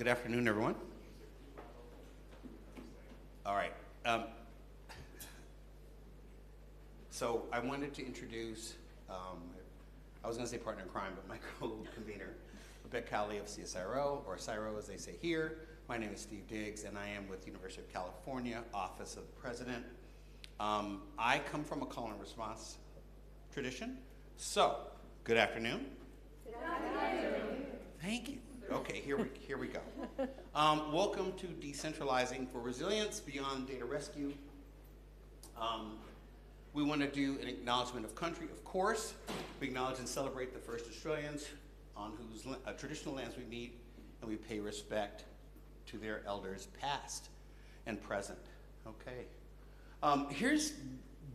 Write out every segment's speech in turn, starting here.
Good afternoon, everyone. All right. So I wanted to introduce, I was going to say partner in crime, but my co-convener, Cowley of CSIRO, or CSIRO as they say here. My name is Steve Diggs, and I am with the University of California, Office of the President. I come from a call and response tradition. So, good afternoon. Good afternoon. Thank you. Okay, here we go. Welcome to Decentralizing for Resilience Beyond Data Rescue. We want to do an acknowledgement of country, of course. We acknowledge and celebrate the first Australians on whose traditional lands we meet, and we pay respect to their elders past and present. Okay. Here's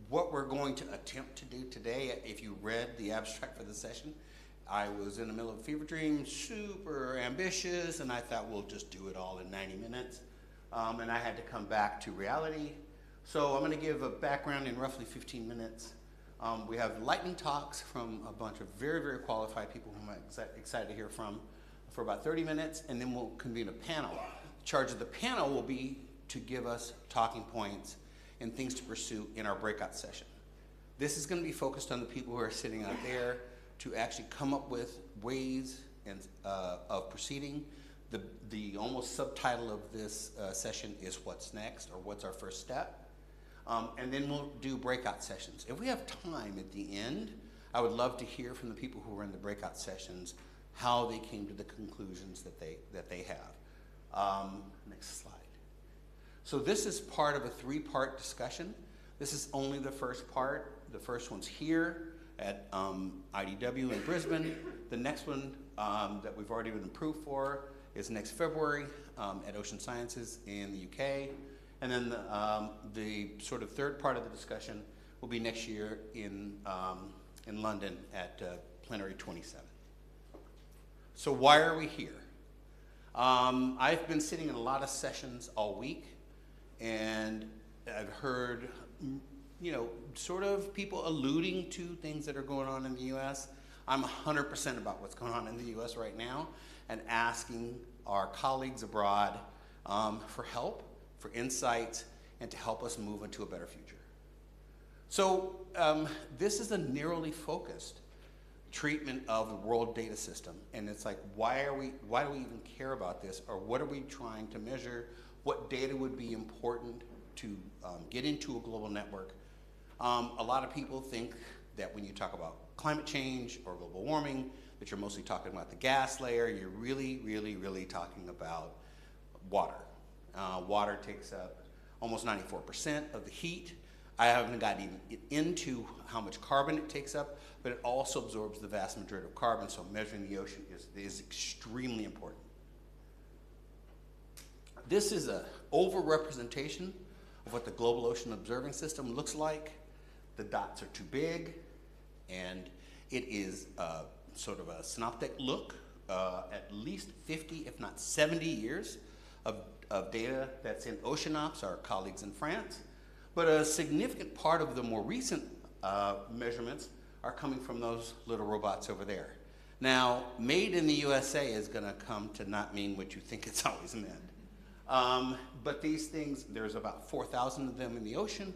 what we're going to attempt to do today. If you read the abstract for the session, I was in the middle of a fever dream, super ambitious, and I thought we'll just do it all in 90 minutes. And I had to come back to reality. So I'm going to give a background in roughly 15 minutes. We have lightning talks from a bunch of very, very qualified people whom I'm excited to hear from for about 30 minutes, and then we'll convene a panel. The charge of the panel will be to give us talking points and things to pursue in our breakout session. This is going to be focused on the people who are sitting out there to actually come up with ways and, of proceeding. The almost subtitle of this session is What's Next, or What's Our First Step? And then we'll do breakout sessions. If we have time at the end, I would love to hear from the people who were in the breakout sessions how they came to the conclusions that they have. Next slide. So this is part of a three-part discussion. This is only the first part. The first one's here at IDW in Brisbane. The next one that we've already been approved for is next February at Ocean Sciences in the UK. And then the sort of third part of the discussion will be next year in London at Plenary 27. So why are we here? I've been sitting in a lot of sessions all week, and I've heard, you know, sort of people alluding to things that are going on in the US. I'm 100% about what's going on in the US right now and asking our colleagues abroad for help, for insights, and to help us move into a better future. So this is a narrowly focused treatment of the world data system, and it's like, why do we even care about this, or what are we trying to measure? What data would be important to get into a global network? A lot of people think that when you talk about climate change or global warming, that you're mostly talking about the gas layer. You're really, really, really talking about water. Water takes up almost 94% of the heat. I haven't gotten even into how much carbon it takes up, but it also absorbs the vast majority of carbon, so measuring the ocean is extremely important. This is an overrepresentation of what the global ocean observing system looks like. The dots are too big, and it is sort of a synoptic look, at least 50, if not 70 years of data that's in Oceanops, our colleagues in France. But a significant part of the more recent measurements are coming from those little robots over there. Now, made in the USA is going to come to not mean what you think it's always meant. But these things, there's about 4,000 of them in the ocean.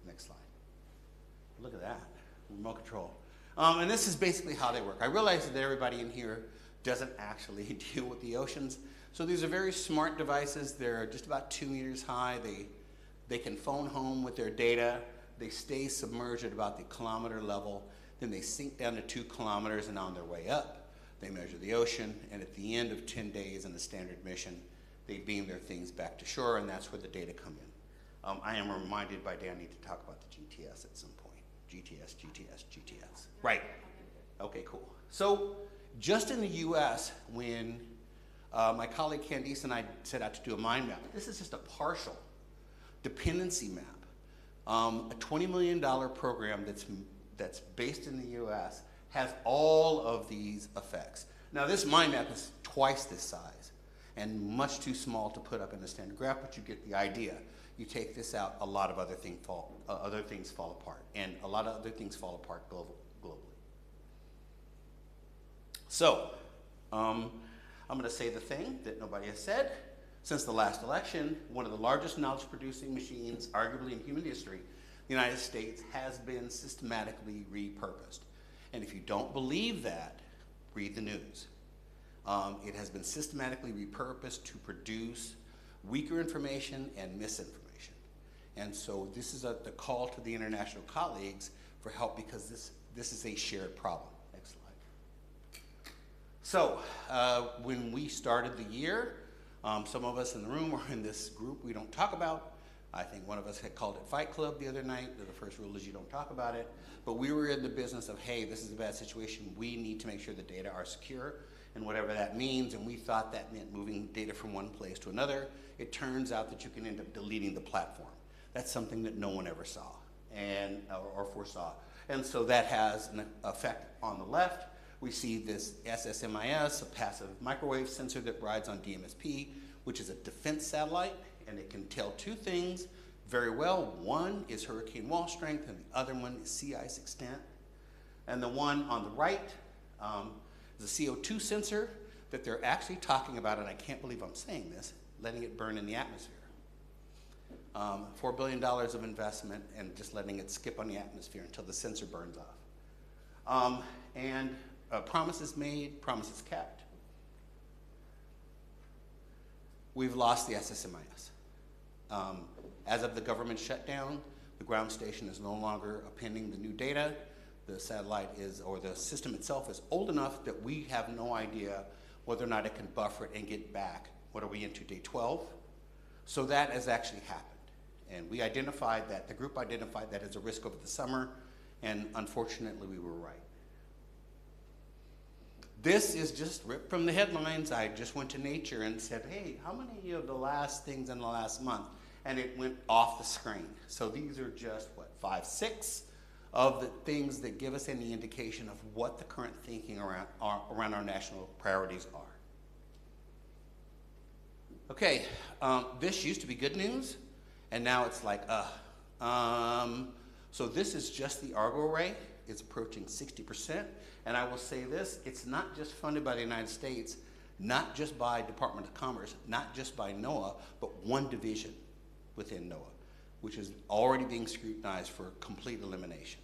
Next slide. Look at that, remote control. And this is basically how they work. I realize that everybody in here doesn't actually deal with the oceans. So these are very smart devices. They're just about 2 meters high. They can phone home with their data. They stay submerged at about the kilometer level. Then they sink down to 2 kilometers, and on their way up, they measure the ocean. And at the end of 10 days in the standard mission, they beam their things back to shore, and that's where the data come in. I am reminded by Danny to talk about the GTS at some point. GTS. Right. Okay, cool. So just in the US, when my colleague Candice and I set out to do a mind map, this is just a partial dependency map. A $20 million program that's based in the US has all of these effects. Now this mind map is twice this size and much too small to put up in a standard graph, but you get the idea. You take this out, a lot of other things fall apart, and a lot of other things fall apart globally. So, I'm going to say the thing that nobody has said. Since the last election, one of the largest knowledge-producing machines, arguably in human history, the United States has been systematically repurposed. And if you don't believe that, read the news. It has been systematically repurposed to produce weaker information and misinformation. And so this is the call to the international colleagues for help, because this is a shared problem. Next slide. So when we started the year, some of us in the room or in this group we don't talk about. I think one of us had called it Fight Club the other night. The first rule is you don't talk about it. But we were in the business of, hey, this is a bad situation. We need to make sure the data are secure, and whatever that means. And we thought that meant moving data from one place to another. It turns out that you can end up deleting the platform. That's something that no one ever saw or foresaw. And so that has an effect on the left. We see this SSMIS, a passive microwave sensor that rides on DMSP, which is a defense satellite, and it can tell two things very well. One is hurricane wall strength, and the other one is sea ice extent. And the one on the right is a CO2 sensor that they're actually talking about, and I can't believe I'm saying this, letting it burn in the atmosphere. $4 billion of investment and just letting it skip on the atmosphere until the sensor burns off. Promises made, promises kept. We've lost the SSMIS. As of the government shutdown, the ground station is no longer appending the new data. The satellite or the system itself is old enough that we have no idea whether or not it can buffer it and get back. What are we into, day 12? So that has actually happened. And we identified that, the group identified that as a risk over the summer, and unfortunately we were right. This is just ripped from the headlines. I just went to Nature and said, hey, how many of the last things in the last month? And it went off the screen. So these are just, 5, 6 of the things that give us any indication of what the current thinking around our national priorities are. Okay, this used to be good news, and now it's like, So this is just the Argo array. It's approaching 60%. And I will say this, it's not just funded by the United States, not just by Department of Commerce, not just by NOAA, but one division within NOAA, which is already being scrutinized for complete elimination.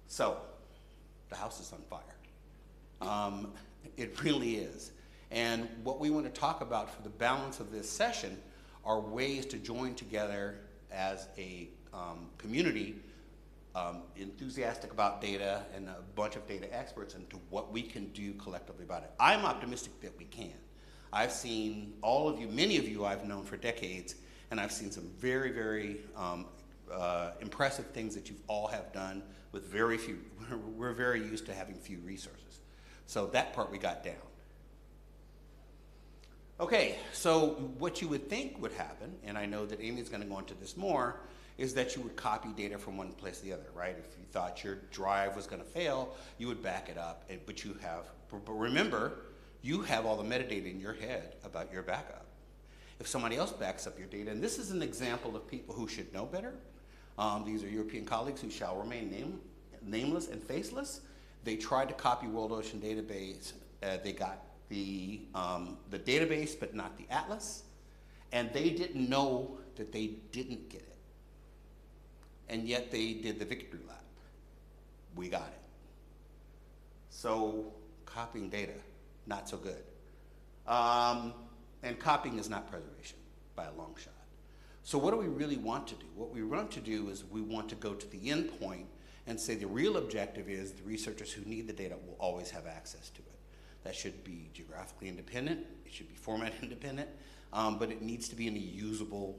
So, the house is on fire. It really is. And what we want to talk about for the balance of this session are ways to join together as a community enthusiastic about data and a bunch of data experts into what we can do collectively about it. I'm optimistic that we can. I've seen all of you, many of you I've known for decades, and I've seen some very, very impressive things that you all have done with very few. We're very used to having few resources. So that part we got down. Okay, so what you would think would happen, and I know that Amy's going to go into this more, is that you would copy data from one place to the other, right? If you thought your drive was going to fail, you would back it up, but remember, you have all the metadata in your head about your backup. If somebody else backs up your data, and this is an example of people who should know better. These are European colleagues who shall remain nameless and faceless. They tried to copy World Ocean Database. They got the database, but not the atlas. And they didn't know that they didn't get it. And yet they did the victory lap. We got it. So copying data, not so good. And copying is not preservation by a long shot. So what do we really want to do? What we want to do is we want to go to the end point and say the real objective is the researchers who need the data will always have access to it. That should be geographically independent, it should be format independent, but it needs to be in a usable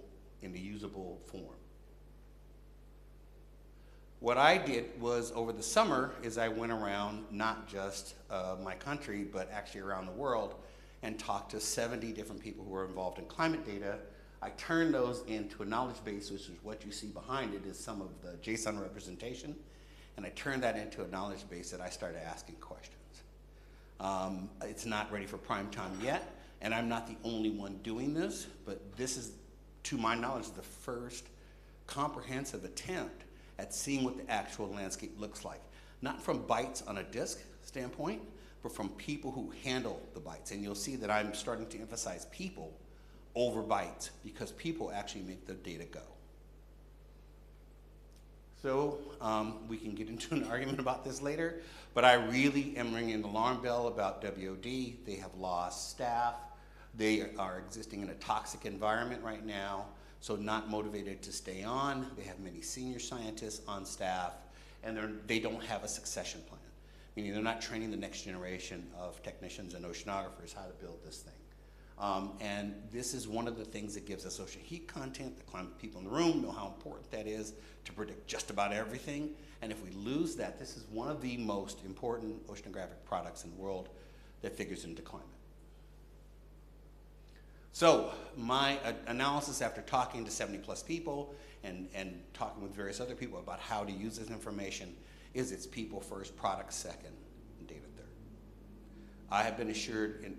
form. What I did was over the summer is I went around not just my country, but actually around the world and talked to 70 different people who are involved in climate data. I turned those into a knowledge base, which is what you see behind it is some of the JSON representation. And I turned that into a knowledge base that I started asking questions. It's not ready for prime time yet, and I'm not the only one doing this, but this is, to my knowledge, the first comprehensive attempt at seeing what the actual landscape looks like. not from bytes on a disk standpoint, but from people who handle the bytes. And you'll see that I'm starting to emphasize people over bytes because people actually make the data go. So we can get into an argument about this later, but I really am ringing an alarm bell about WOD. They have lost staff. They are existing in a toxic environment right now, so not motivated to stay on. They have many senior scientists on staff, and they don't have a succession plan, meaning they're not training the next generation of technicians and oceanographers how to build this thing. And this is one of the things that gives us ocean heat content. The climate people in the room know how important that is to predict just about everything. And if we lose that, this is one of the most important oceanographic products in the world that figures into climate. So my analysis after talking to 70 plus people and talking with various other people about how to use this information is it's people first, product second, and data third. I have been assured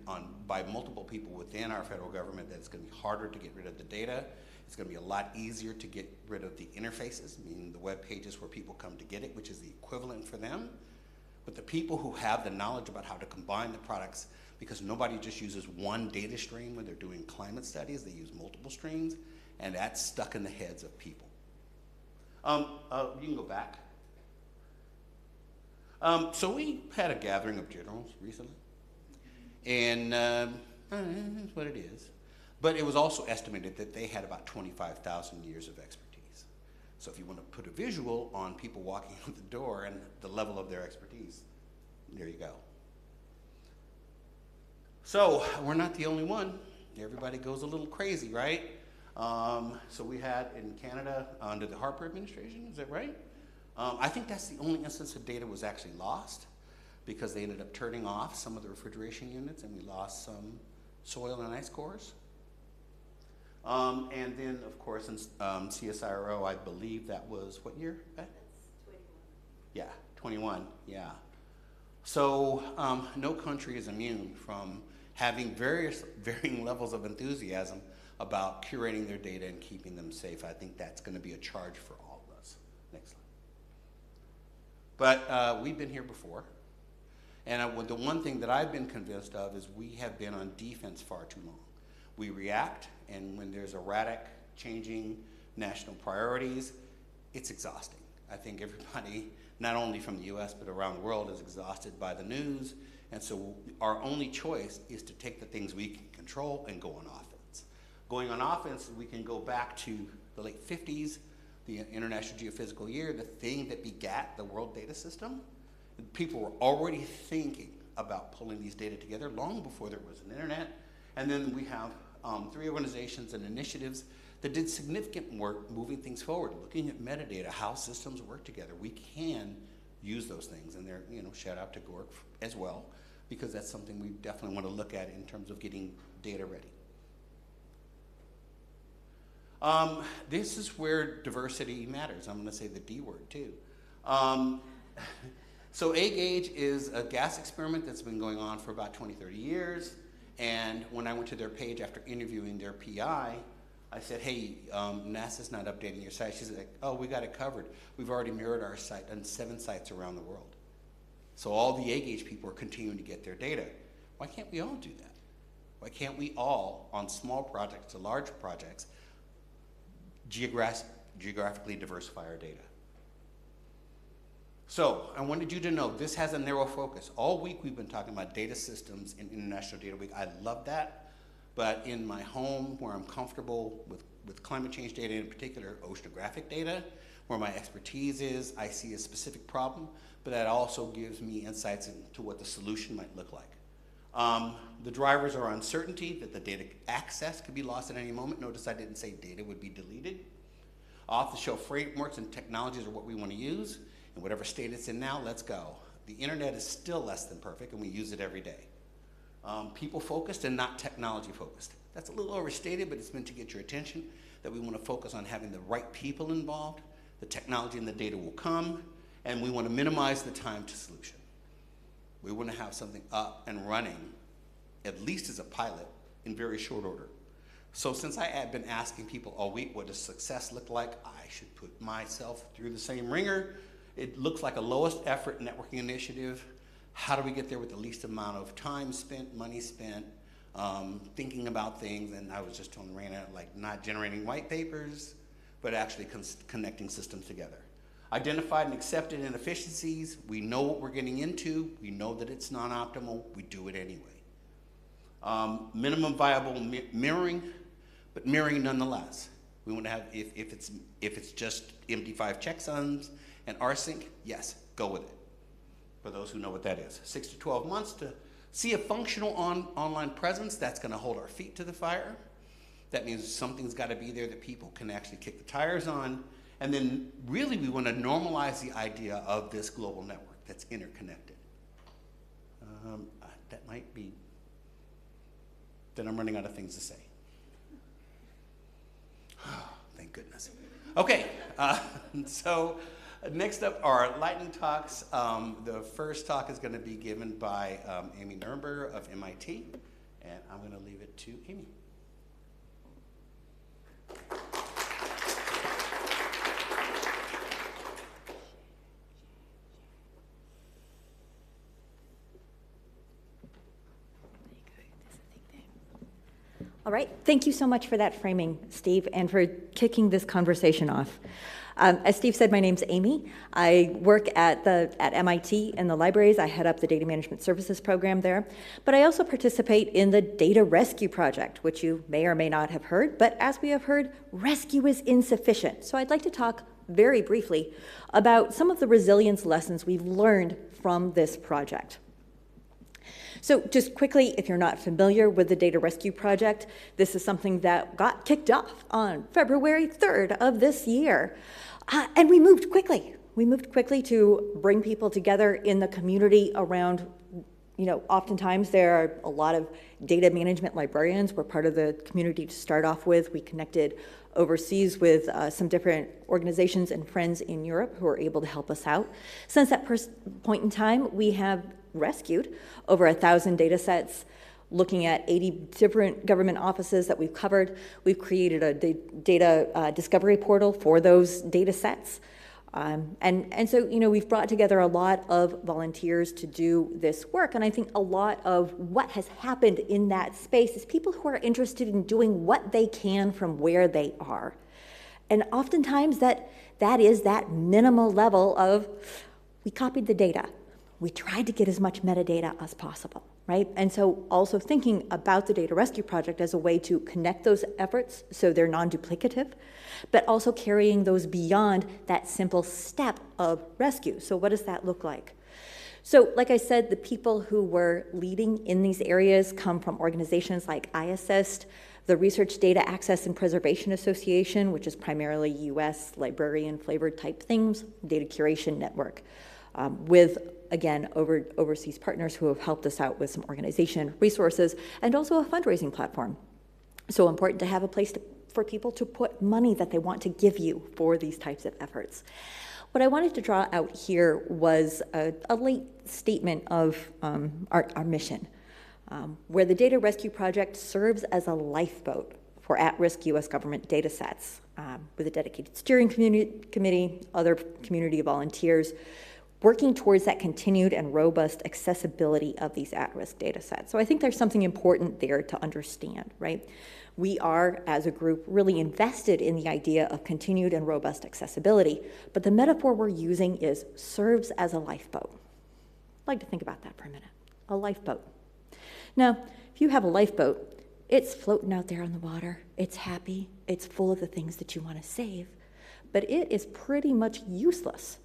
by multiple people within our federal government that it's going to be harder to get rid of the data. It's going to be a lot easier to get rid of the interfaces, meaning the web pages where people come to get it, which is the equivalent for them. But the people who have the knowledge about how to combine the products, because nobody just uses one data stream when they're doing climate studies, they use multiple streams, and that's stuck in the heads of people. You can go back. So we had a gathering of generals recently, and that's what it is. But it was also estimated that they had about 25,000 years of expertise. So if you want to put a visual on people walking out the door and the level of their expertise, there you go. So we're not the only one. Everybody goes a little crazy, right? So we had in Canada under the Harper administration, is that right? I think that's the only instance of data was actually lost because they ended up turning off some of the refrigeration units and we lost some soil and ice cores. And then, of course, in CSIRO, I believe that was what year? That's 21. Yeah, 21, yeah. So no country is immune from having varying levels of enthusiasm about curating their data and keeping them safe. I think that's going to be a charge for all of us. Next slide. But we've been here before. And the one thing that I've been convinced of is we have been on defense far too long. We react, and when there's erratic, changing national priorities, it's exhausting. I think everybody, not only from the US, but around the world is exhausted by the news. And so our only choice is to take the things we can control and go on offense. Going on offense, we can go back to the late 50s, the International Geophysical Year, the thing that begat the World Data System. People were already thinking about pulling these data together long before there was an internet. And then we have 3 organizations and initiatives that did significant work moving things forward, looking at metadata, how systems work together. We can use those things, and they're, shout out to GORC as well, because that's something we definitely want to look at in terms of getting data ready. This is where diversity matters. I'm going to say the D word too. So A-Gauge is a gas experiment that's been going on for about 20, 30 years. And when I went to their page after interviewing their PI, I said, hey, NASA's not updating your site. She's like, oh, we got it covered. We've already mirrored our site on 7 sites around the world. So all the A-Gauge people are continuing to get their data. Why can't we all do that? Why can't we all, on small projects to large projects, geographically diversify our data? So I wanted you to know this has a narrow focus. All week we've been talking about data systems in International Data Week. I love that. But in my home, where I'm comfortable with climate change data, in particular oceanographic data, where my expertise is, I see a specific problem, but that also gives me insights into what the solution might look like. The drivers are uncertainty, that the data access could be lost at any moment. Notice I didn't say data would be deleted. Off-the-shelf frameworks and technologies are what we want to use. In whatever state it's in now, let's go. The internet is still less than perfect, and we use it every day. People-focused and not technology-focused. That's a little overstated, but it's meant to get your attention, that we want to focus on having the right people involved. The technology and the data will come, and we want to minimize the time to solution. We want to have something up and running, at least as a pilot, in very short order. So since I have been asking people all week, what does success look like? I should put myself through the same ringer It looks like a lowest effort networking initiative. How do we get there with the least amount of time spent, money spent, thinking about things? And I was just telling Raina, like, not generating white papers, but actually connecting systems together. Identified and accepted inefficiencies. We know what we're getting into. We know that it's non-optimal. We do it anyway. Minimum viable mirroring, but mirroring nonetheless. We want to have, if it's just MD5 checksums and rsync, yes, go with it. For those who know what that is. 6 to 12 months to see a functional online presence. That's going to hold our feet to the fire. That means something's got to be there that people can actually kick the tires on. And then really we want to normalize the idea of this global network that's interconnected. That might be, then I'm running out of things to say. Thank goodness. Okay, so next up are lightning talks. The first talk is going to be given by Amy Nurnberger of MIT, and I'm going to leave it to Amy. All right, thank you so much for that framing, Steve, and for kicking this conversation off. As Steve said, my name's Amy. I work at MIT in the libraries. I head up the Data Management Services program there. But I also participate in the Data Rescue Project, which you may or may not have heard. But as we have heard, rescue is insufficient. So I'd like to talk very briefly about some of the resilience lessons we've learned from this project. So just quickly, if you're not familiar with the Data Rescue Project, this is something that got kicked off on February 3rd of this year. And we moved quickly. We moved quickly to bring people together in the community around, oftentimes there are a lot of data management librarians. We're part of the community to start off with. We connected overseas with some different organizations and friends in Europe who are able to help us out. Since that point in time, we have rescued over 1,000 data sets, looking at 80 different government offices that we've covered. We've created a data discovery portal for those data sets. And so, we've brought together a lot of volunteers to do this work. And I think a lot of what has happened in that space is people who are interested in doing what they can from where they are. And oftentimes that is that minimal level of, we copied the data. We tried to get as much metadata as possible, right? And so also thinking about the Data Rescue Project as a way to connect those efforts so they're non-duplicative, but also carrying those beyond that simple step of rescue. So what does that look like? So like I said, the people who were leading in these areas come from organizations like IASSIST, the Research Data Access and Preservation Association, which is primarily US librarian flavored type things, Data Curation Network, with, again, overseas partners who have helped us out with some organization resources and also a fundraising platform. So important to have a place for people to put money that they want to give you for these types of efforts. What I wanted to draw out here was a late statement of our mission, where the Data Rescue Project serves as a lifeboat for at-risk US government data sets, with a dedicated steering committee, other community volunteers, working towards that continued and robust accessibility of these at-risk data sets. So I think there's something important there to understand, right? We are, as a group, really invested in the idea of continued and robust accessibility, but the metaphor we're using is serves as a lifeboat. I'd like to think about that for a minute, a lifeboat. Now, if you have a lifeboat, it's floating out there on the water, it's happy, it's full of the things that you want to save, but it is pretty much useless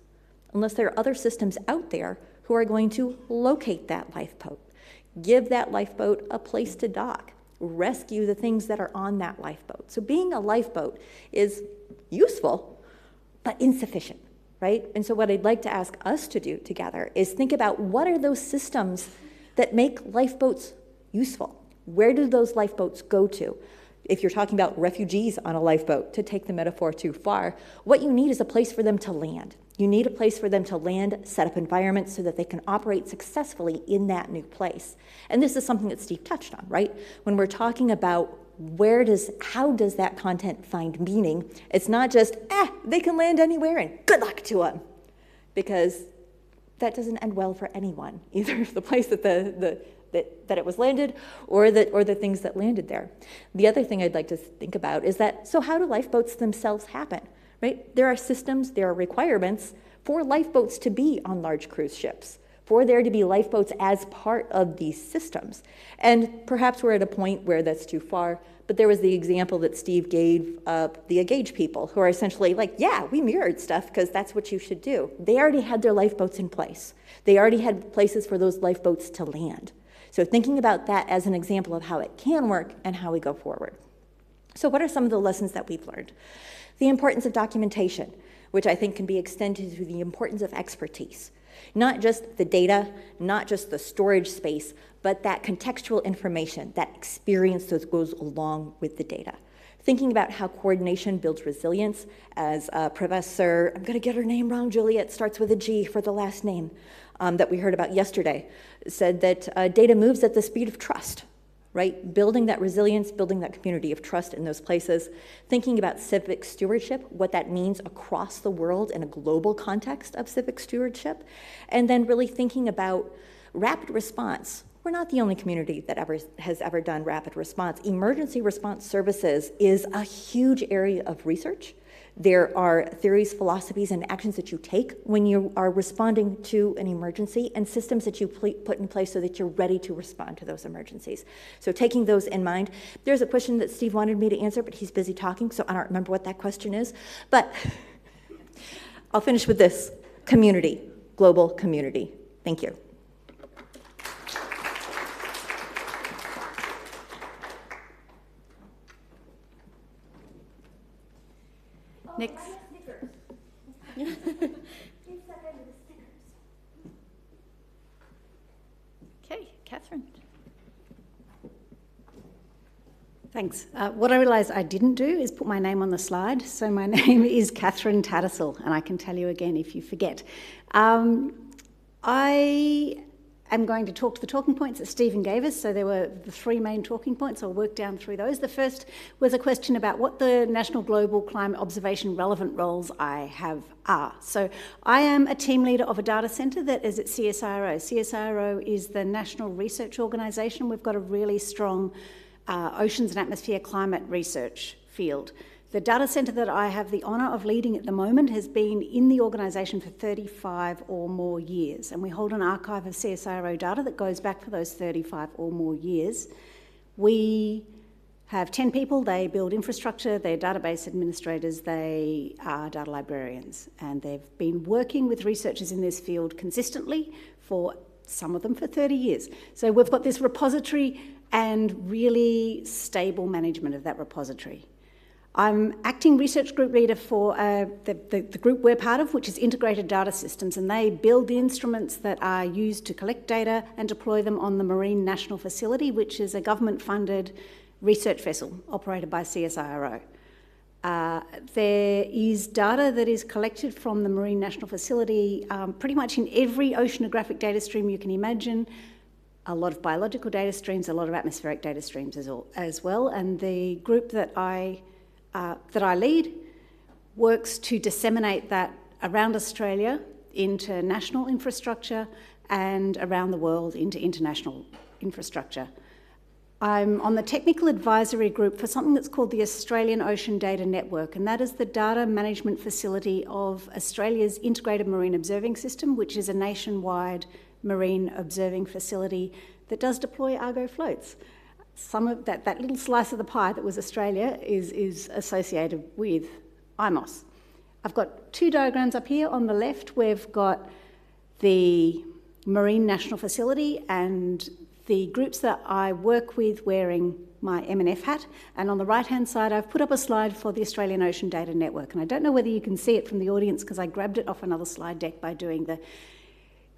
unless there are other systems out there who are going to locate that lifeboat, give that lifeboat a place to dock, rescue the things that are on that lifeboat. So being a lifeboat is useful, but insufficient, right? And so what I'd like to ask us to do together is think about what are those systems that make lifeboats useful? Where do those lifeboats go to? If you're talking about refugees on a lifeboat, to take the metaphor too far, what you need is a place for them to land. You need a place for them to land, set up environments so that they can operate successfully in that new place. And this is something that Steve touched on, right? When we're talking about how does that content find meaning, it's not just, they can land anywhere and good luck to them. because that doesn't end well for anyone, either the place that that it was landed or the things that landed there. The other thing I'd like to think about is that, so how do lifeboats themselves happen, right? There are systems, there are requirements for lifeboats to be on large cruise ships, for there to be lifeboats as part of these systems. And perhaps we're at a point where that's too far, but there was the example that Steve gave of the Engage people, who are essentially like, yeah, we mirrored stuff because that's what you should do. They already had their lifeboats in place. They already had places for those lifeboats to land. So thinking about that as an example of how it can work and how we go forward. So what are some of the lessons that we've learned? The importance of documentation, which I think can be extended to the importance of expertise. Not just the data, not just the storage space, but that contextual information, that experience that goes along with the data. Thinking about how coordination builds resilience, as Professor, I'm gonna get her name wrong, Juliet, starts with a G for the last name, that we heard about yesterday, said that data moves at the speed of trust, right? Building that resilience, building that community of trust in those places, thinking about civic stewardship, what that means across the world in a global context of civic stewardship, and then really thinking about rapid response. We're not the only community that has ever done rapid response. Emergency response services is a huge area of research. There are theories, philosophies, and actions that you take when you are responding to an emergency, and systems that you put in place so that you're ready to respond to those emergencies. So taking those in mind, there's a question that Steve wanted me to answer, but he's busy talking, so I don't remember what that question is. But I'll finish with this: community, global community. Thank you. Next. Okay, Catherine. Thanks. What I realised I didn't do is put my name on the slide. So my name is Catherine Tattersall, and I can tell you again if you forget. I'm going to talk to the talking points that Stephen gave us. So there were the three main talking points. I'll work down through those. The first was a question about what the national global climate observation relevant roles I have are. So I am a team leader of a data centre that is at CSIRO. CSIRO is the national research organisation. We've got a really strong oceans and atmosphere climate research field. The data centre that I have the honour of leading at the moment has been in the organisation for 35 or more years, and we hold an archive of CSIRO data that goes back for those 35 or more years. We have 10 people. They build infrastructure, they're database administrators, they are data librarians, and they've been working with researchers in this field consistently for some of them for 30 years. So we've got this repository and really stable management of that repository. I'm acting research group leader for the group we're part of, which is Integrated Data Systems, and they build the instruments that are used to collect data and deploy them on the Marine National Facility, which is a government-funded research vessel operated by CSIRO. There is data that is collected from the Marine National Facility pretty much in every oceanographic data stream you can imagine, a lot of biological data streams, a lot of atmospheric data streams as well, and the group that I lead works to disseminate that around Australia into national infrastructure and around the world into international infrastructure. I'm on the technical advisory group for something that's called the Australian Ocean Data Network, and that is the data management facility of Australia's Integrated Marine Observing System, which is a nationwide marine observing facility that does deploy Argo floats. Some of that little slice of the pie that was Australia is associated with IMOS. I've got two diagrams up here. On the left, we've got the Marine National Facility and the groups that I work with wearing my M&F hat. And on the right-hand side, I've put up a slide for the Australian Ocean Data Network. And I don't know whether you can see it from the audience because I grabbed it off another slide deck by doing the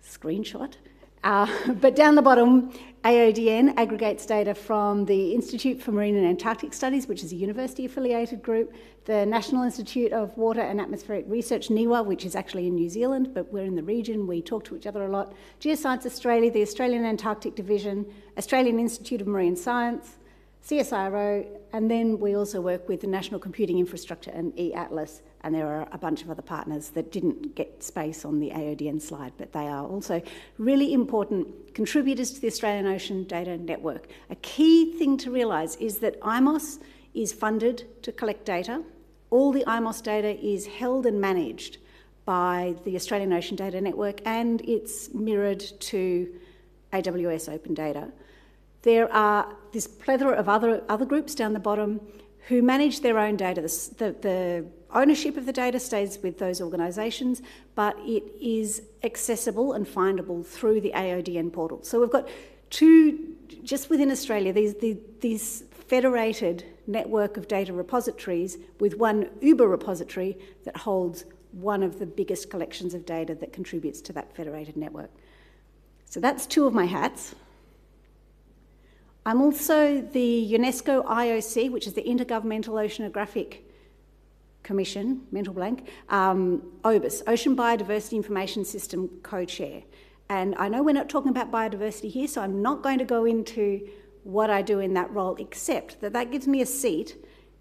screenshot. But down the bottom, AODN aggregates data from the Institute for Marine and Antarctic Studies, which is a university-affiliated group, the National Institute of Water and Atmospheric Research, NIWA, which is actually in New Zealand, but we're in the region, we talk to each other a lot, Geoscience Australia, the Australian Antarctic Division, Australian Institute of Marine Science, CSIRO, and then we also work with the National Computing Infrastructure and eAtlas and there are a bunch of other partners that didn't get space on the AODN slide, but they are also really important contributors to the Australian Ocean Data Network. A key thing to realise is that IMOS is funded to collect data. All the IMOS data is held and managed by the Australian Ocean Data Network, and it's mirrored to AWS Open Data. There are this plethora of other groups down the bottom who manage their own data. The ownership of the data stays with those organisations, but it is accessible and findable through the AODN portal. So we've got two, just within Australia, these federated network of data repositories with one Uber repository that holds one of the biggest collections of data that contributes to that federated network. So that's two of my hats. I'm also the UNESCO IOC, which is the Intergovernmental Oceanographic Commission, mental blank, OBIS, Ocean Biodiversity Information System co-chair. And I know we're not talking about biodiversity here, so I'm not going to go into what I do in that role, except that that gives me a seat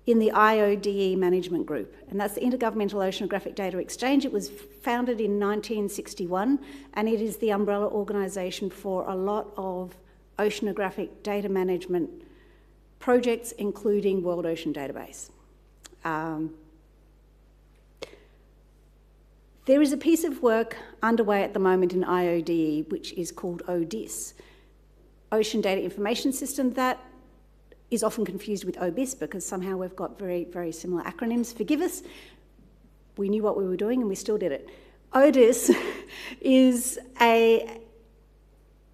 in the IODE management group, and that's the Intergovernmental Oceanographic Data Exchange. It was founded in 1961, and it is the umbrella organisation for a lot of oceanographic data management projects, including World Ocean Database. There is a piece of work underway at the moment in IODE, which is called ODIS, Ocean Data Information System, that is often confused with OBIS because somehow we've got very, very similar acronyms. Forgive us, we knew what we were doing and we still did it. ODIS is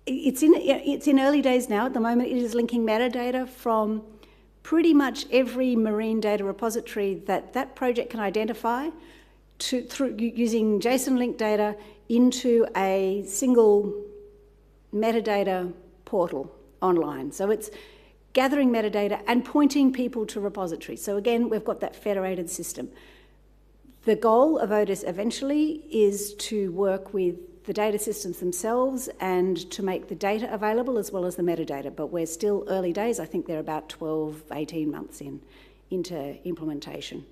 it's in early days now. At the moment, it is linking metadata from pretty much every marine data repository that project can identify through using JSON linked data into a single metadata portal online. So it's gathering metadata and pointing people to repositories. So again, we've got that federated system. The goal of ODIS eventually is to work with the data systems themselves and to make the data available as well as the metadata, but we're still early days. I think they're about 12, 18 months into implementation.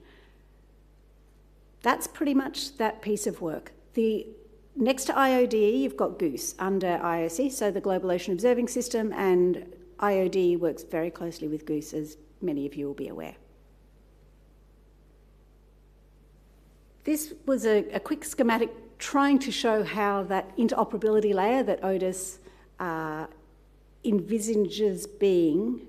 That's pretty much that piece of work. Next to IODE, you've got GOOSE under IOC, so the Global Ocean Observing System, and IODE works very closely with GOOSE, as many of you will be aware. This was a quick schematic trying to show how that interoperability layer that ODIS envisages being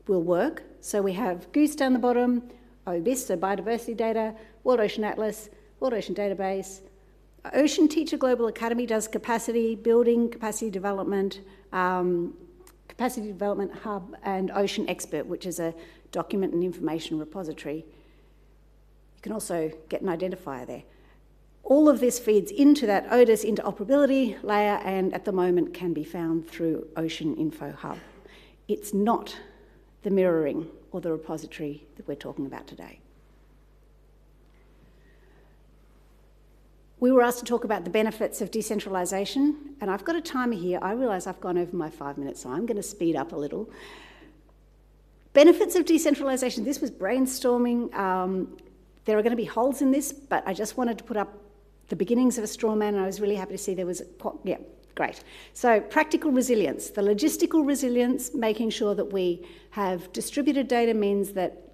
will work. So we have GOOSE down the bottom, OBIS, so biodiversity data, World Ocean Atlas, World Ocean Database. Ocean Teacher Global Academy does capacity building, capacity development hub, and Ocean Expert, which is a document and information repository. You can also get an identifier there. All of this feeds into that ODIS interoperability layer and at the moment can be found through Ocean Info Hub. It's not the mirroring or the repository that we're talking about today. We were asked to talk about the benefits of decentralisation, and I've got a timer here. I realise I've gone over my 5 minutes, so I'm going to speed up a little. Benefits of decentralisation, this was brainstorming. There are going to be holes in this, but I just wanted to put up the beginnings of a straw man, and I was really happy to see there was, great. So practical resilience, the logistical resilience, making sure that we have distributed data means that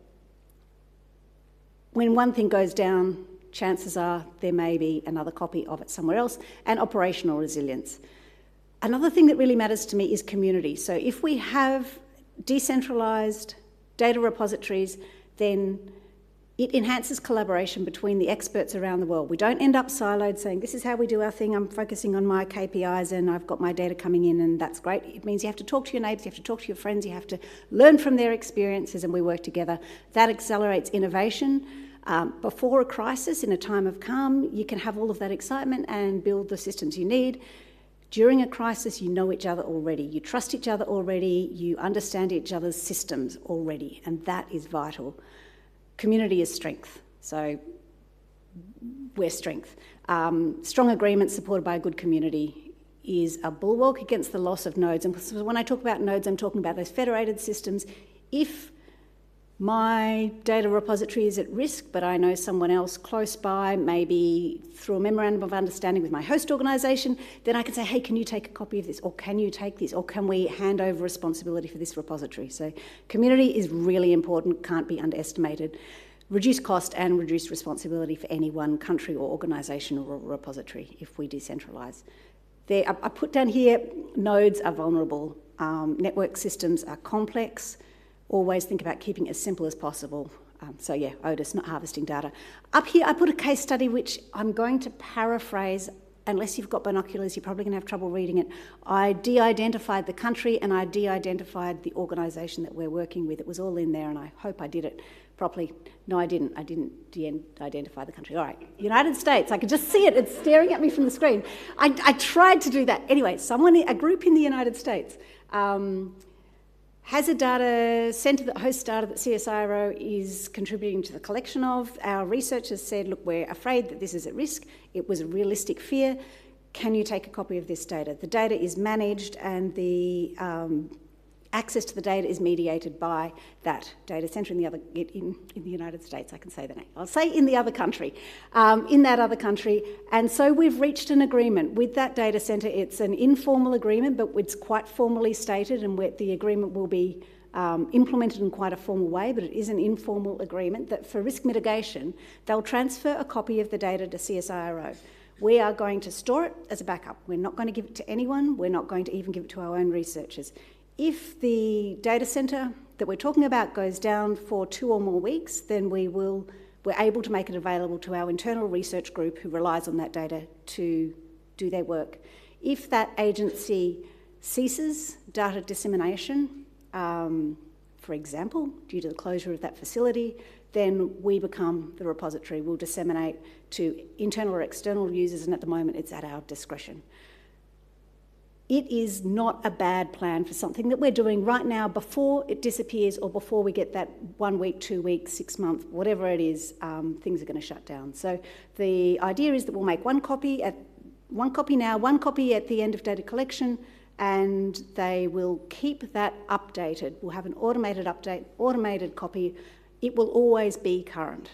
when one thing goes down, chances are there may be another copy of it somewhere else, and operational resilience. Another thing that really matters to me is community. So if we have decentralised data repositories, then it enhances collaboration between the experts around the world. We don't end up siloed saying, this is how we do our thing, I'm focusing on my KPIs and I've got my data coming in and that's great. It means you have to talk to your neighbours, you have to talk to your friends, you have to learn from their experiences and we work together. That accelerates innovation. Before a crisis, in a time of calm, you can have all of that excitement and build the systems you need. During a crisis, you know each other already, you trust each other already, you understand each other's systems already, and that is vital. Community is strength, so we're strength. Strong agreement supported by a good community is a bulwark against the loss of nodes. And so when I talk about nodes, I'm talking about those federated systems. If my data repository is at risk, but I know someone else close by, maybe through a memorandum of understanding with my host organisation, then I can say, hey, can you take a copy of this? Or can you take this? Or can we hand over responsibility for this repository? So community is really important, can't be underestimated. Reduce cost and reduce responsibility for any one country or organisation or repository if we decentralise. I put down here, nodes are vulnerable, network systems are complex. Always think about keeping it as simple as possible. So yeah, Otis, not harvesting data. Up here, I put a case study which I'm going to paraphrase. Unless you've got binoculars, you're probably going to have trouble reading it. I de-identified the country and I de-identified the organisation that we're working with. It was all in there and I hope I did it properly. No, I didn't. I didn't de-identify the country. All right, United States. I could just see it. It's staring at me from the screen. I tried to do that. Anyway, a group in the United States has a data centre that hosts data that CSIRO is contributing to the collection of. Our researchers said, look, we're afraid that this is at risk. It was a realistic fear. Can you take a copy of this data? The data is managed and the access to the data is mediated by that data centre in the United States. I can say the name. I'll say in the other country, in that other country. And so we've reached an agreement with that data centre. It's an informal agreement, but it's quite formally stated, and the agreement will be implemented in quite a formal way, but it is an informal agreement that for risk mitigation, they'll transfer a copy of the data to CSIRO. We are going to store it as a backup. We're not going to give it to anyone. We're not going to even give it to our own researchers. If the data centre that we're talking about goes down for 2 or more weeks, then we're able to make it available to our internal research group who relies on that data to do their work. If that agency ceases data dissemination, for example, due to the closure of that facility, then we become the repository. We'll disseminate to internal or external users, and at the moment it's at our discretion. It is not a bad plan for something that we're doing right now before it disappears or before we get that 1 week, 2 weeks, 6 months, whatever it is, things are going to shut down. So the idea is that we'll make one copy now, one copy at the end of data collection, and they will keep that updated. We'll have an automated update, automated copy. It will always be current.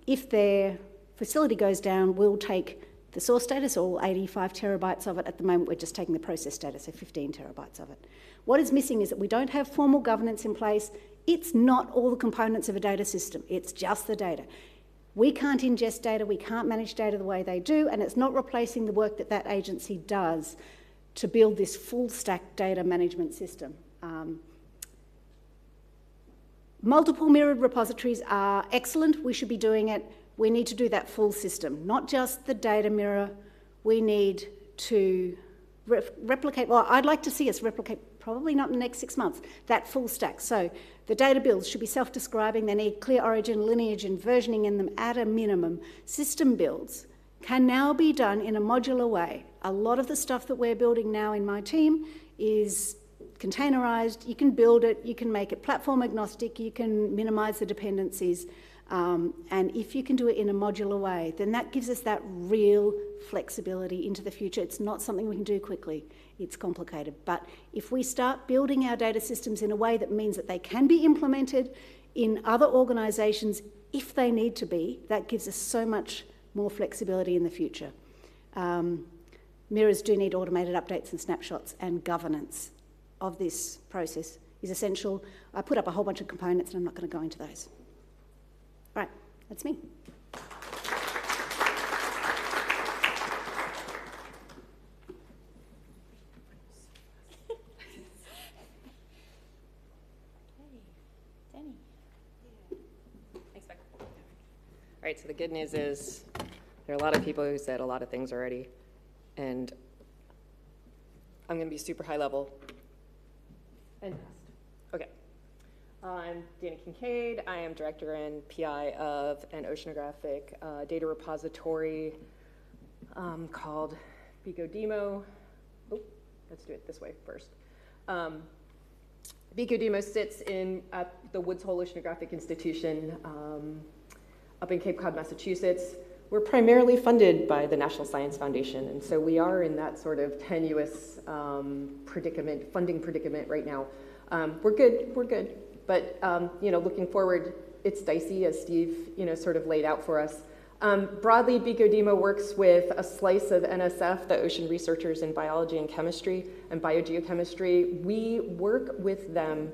If their facility goes down, we'll take the source data, so all 85 terabytes of it. At the moment, we're just taking the process data, so 15 terabytes of it. What is missing is that we don't have formal governance in place. It's not all the components of a data system. It's just the data. We can't ingest data. We can't manage data the way they do, and it's not replacing the work that that agency does to build this full stack data management system. Multiple mirrored repositories are excellent. We should be doing it. We need to do that full system, not just the data mirror. We need to replicate, well, I'd like to see us replicate, probably not in the next 6 months, that full stack. So the data builds should be self-describing. They need clear origin, lineage, and versioning in them at a minimum. System builds can now be done in a modular way. A lot of the stuff that we're building now in my team is containerized. You can build it, you can make it platform agnostic, you can minimize the dependencies. And if you can do it in a modular way, then that gives us that real flexibility into the future. It's not something we can do quickly. It's complicated. But if we start building our data systems in a way that means that they can be implemented in other organisations if they need to be, that gives us so much more flexibility in the future. Mirrors do need automated updates and snapshots, and governance of this process is essential. I put up a whole bunch of components and I'm not going to go into those. Right, that's me. Thanks, Beck. All right, so the good news is there are a lot of people who said a lot of things already, and I'm going to be super high level and fast. Okay. I'm Dana Kincaid. I am director and PI of an oceanographic data repository called BecoDemo. Oh, let's do it this way first. BecoDemo sits at the Woods Hole Oceanographic Institution up in Cape Cod, Massachusetts. We're primarily funded by the National Science Foundation, and so we are in that sort of tenuous funding predicament right now. We're good. But looking forward, it's dicey, as Steve sort of laid out for us. Broadly, BICO-DEMO works with a slice of NSF, the ocean researchers in biology and chemistry and biogeochemistry. We work with them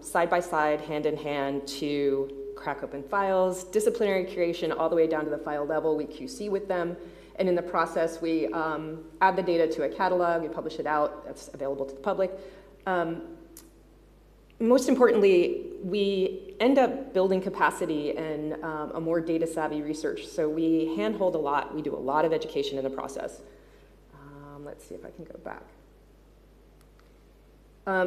side by side, hand in hand, to crack open files, disciplinary curation all the way down to the file level. We QC with them. And in the process, we add the data to a catalog, we publish it out, that's available to the public. Most importantly, we end up building capacity and a more data-savvy research. So we handhold a lot. We do a lot of education in the process. Let's see if I can go back.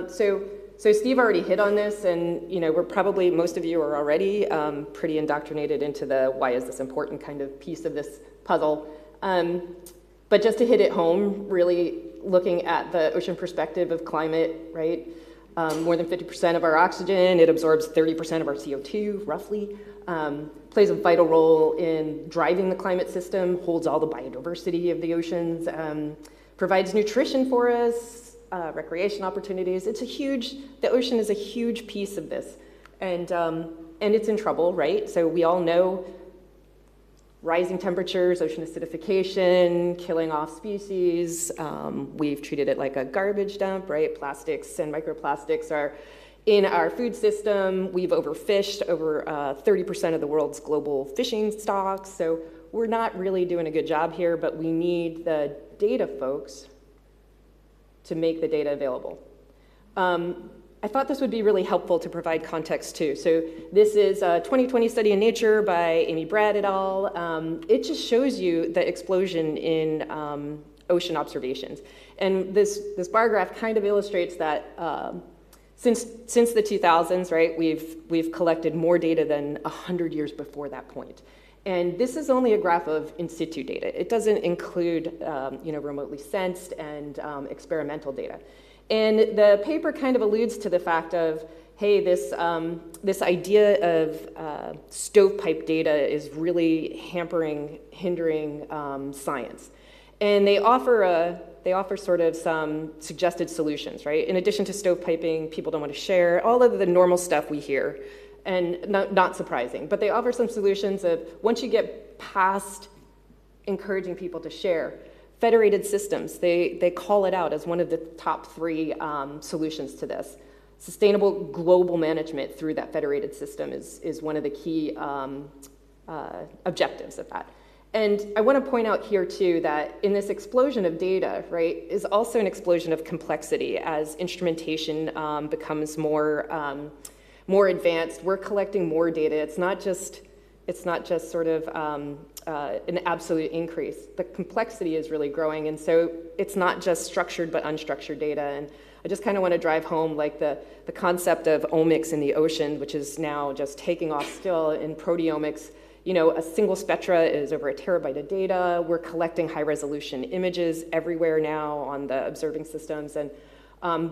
So Steve already hit on this, and we're probably, most of you are already pretty indoctrinated into the why is this important kind of piece of this puzzle. But just to hit it home, really looking at the ocean perspective of climate, right? More than 50% of our oxygen, it absorbs 30% of our CO2, roughly, plays a vital role in driving the climate system, holds all the biodiversity of the oceans, provides nutrition for us, recreation opportunities. The ocean is a huge piece of this, and it's in trouble, right? So we all know rising temperatures, ocean acidification, killing off species. We've treated it like a garbage dump, right? Plastics and microplastics are in our food system. We've overfished over 30% of the world's global fishing stocks. So we're not really doing a good job here, but we need the data folks to make the data available. I thought this would be really helpful to provide context too. So this is a 2020 study in Nature by Amy Brad et al. It just shows you the explosion in ocean observations. And this bar graph kind of illustrates that since the 2000s, right, we've collected more data than 100 years before that point. And this is only a graph of in situ data. It doesn't include remotely sensed and experimental data. And the paper kind of alludes to the fact of, hey, this idea of stovepipe data is really hindering science. And they offer sort of some suggested solutions, right? In addition to stovepiping, people don't want to share, all of the normal stuff we hear, and not surprising. But they offer some solutions of, once you get past encouraging people to share, federated systems, they call it out as one of the top 3 solutions to this. Sustainable global management through that federated system is one of the key objectives of that. And I want to point out here too that in this explosion of data, right, is also an explosion of complexity as instrumentation becomes more advanced. We're collecting more data. It's not just sort of an absolute increase. The complexity is really growing, and so it's not just structured but unstructured data. And I just kind of want to drive home like the concept of omics in the ocean, which is now just taking off still in proteomics. A single spectra is over 1 terabyte of data. We're collecting high-resolution images everywhere now on the observing systems, and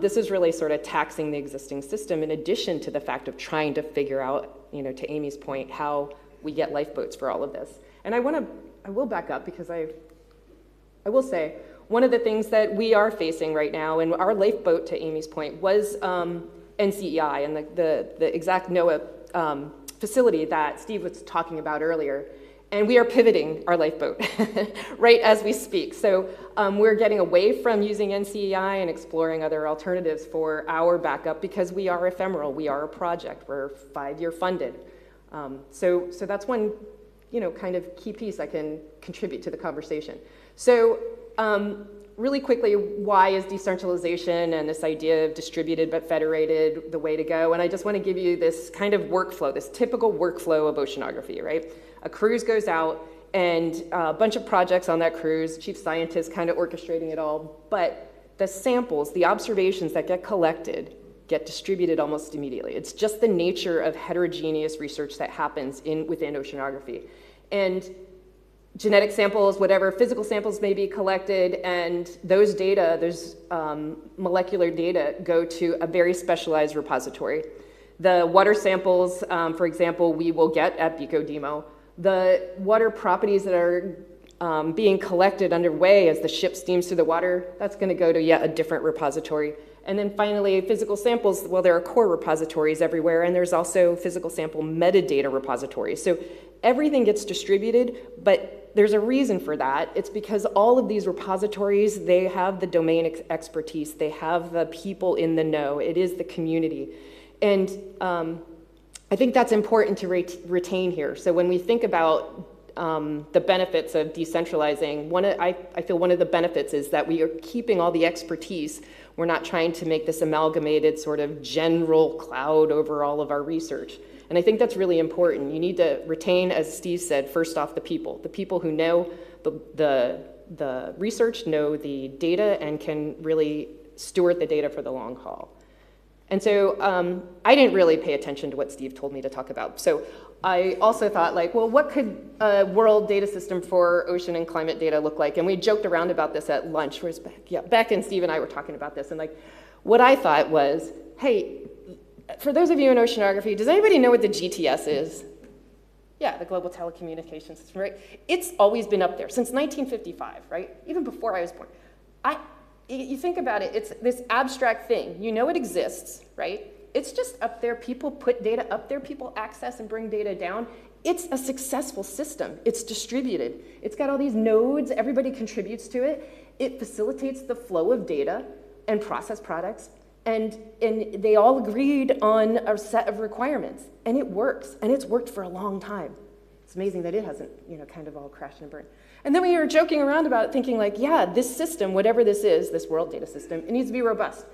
this is really sort of taxing the existing system, in addition to the fact of trying to figure out, to Amy's point, how we get lifeboats for all of this. And I will back up, because I will say, one of the things that we are facing right now, and our lifeboat, to Amy's point, was NCEI and the exact NOAA facility that Steve was talking about earlier. And we are pivoting our lifeboat right as we speak. So we're getting away from using NCEI and exploring other alternatives for our backup, because we are ephemeral, we are a project, we're 5-year funded. So that's one kind of key piece I can contribute to the conversation. So really quickly, why is decentralization and this idea of distributed but federated the way to go? And I just want to give you this kind of workflow, this typical workflow of oceanography, right? A cruise goes out, and a bunch of projects on that cruise, chief scientists kind of orchestrating it all, but the samples, the observations that get collected, get distributed almost immediately. It's just the nature of heterogeneous research that happens within oceanography. And genetic samples, whatever, physical samples may be collected, and those data, molecular data, go to a very specialized repository. The water samples, for example, we will get at BICO-DEMO. The water properties that are being collected underway as the ship steams through the water, that's going to go to yet a different repository. And then finally, physical samples, well, there are core repositories everywhere, and there's also physical sample metadata repositories. So everything gets distributed, but there's a reason for that. It's because all of these repositories, they have the domain expertise, they have the people in the know, it is the community. And I think that's important to retain here. So when we think about the benefits of decentralizing, I feel one of the benefits is that we are keeping all the expertise. We're not trying to make this amalgamated sort of general cloud over all of our research. And I think that's really important. You need to retain, as Steve said, first off, the people who know the research, know the data, and can really steward the data for the long haul. And so I didn't really pay attention to what Steve told me to talk about. So I also thought, like, well, what could a world data system for ocean and climate data look like? And we joked around about this at lunch. Beck and Steve and I were talking about this. And like, what I thought was, hey, for those of you in oceanography, does anybody know what the GTS is? Yeah, the Global Telecommunications System, right? It's always been up there since 1955, right? Even before I was born. You think about it, it's this abstract thing. You know it exists, right? It's just up there. People put data up there. People access and bring data down. It's a successful system. It's distributed. It's got all these nodes. Everybody contributes to it. It facilitates the flow of data and processed products. And they all agreed on a set of requirements. And it works. And it's worked for a long time. It's amazing that it hasn't, kind of all crashed and burned. And then we were joking around about it, thinking like, yeah, this system, whatever this is, this world data system, it needs to be robust.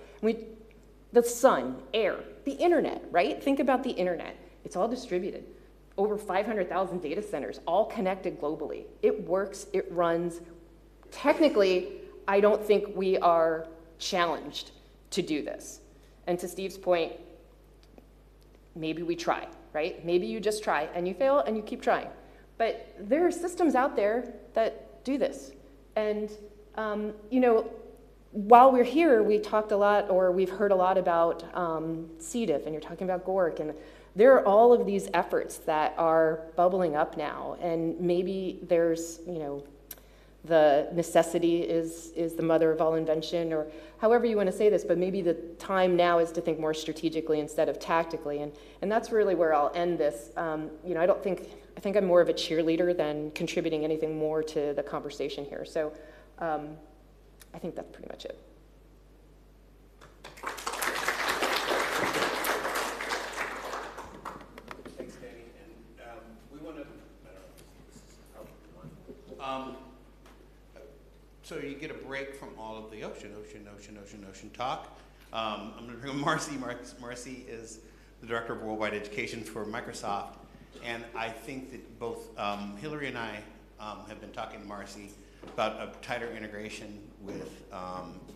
The sun, air, the internet, right? Think about the internet. It's all distributed. Over 500,000 data centers, all connected globally. It works, it runs. Technically, I don't think we are challenged to do this. And to Steve's point, maybe we try, right? Maybe you just try and you fail and you keep trying. But there are systems out there that do this. And, while we're here, we talked a lot, or we've heard a lot about CDIF, and you're talking about GORC, and there are all of these efforts that are bubbling up now. And maybe there's, the necessity is the mother of all invention, or however you want to say this, but maybe the time now is to think more strategically instead of tactically. And that's really where I'll end this. I think I'm more of a cheerleader than contributing anything more to the conversation here. So I think that's pretty much it. Thanks, Danny. And we want to, I don't know if this is on. So you get a break from all of the ocean talk. I'm going to bring Marcy. Marcy is the Director of Worldwide Education for Microsoft. And I think that both Hillary and I have been talking to Marcy about a tighter integration with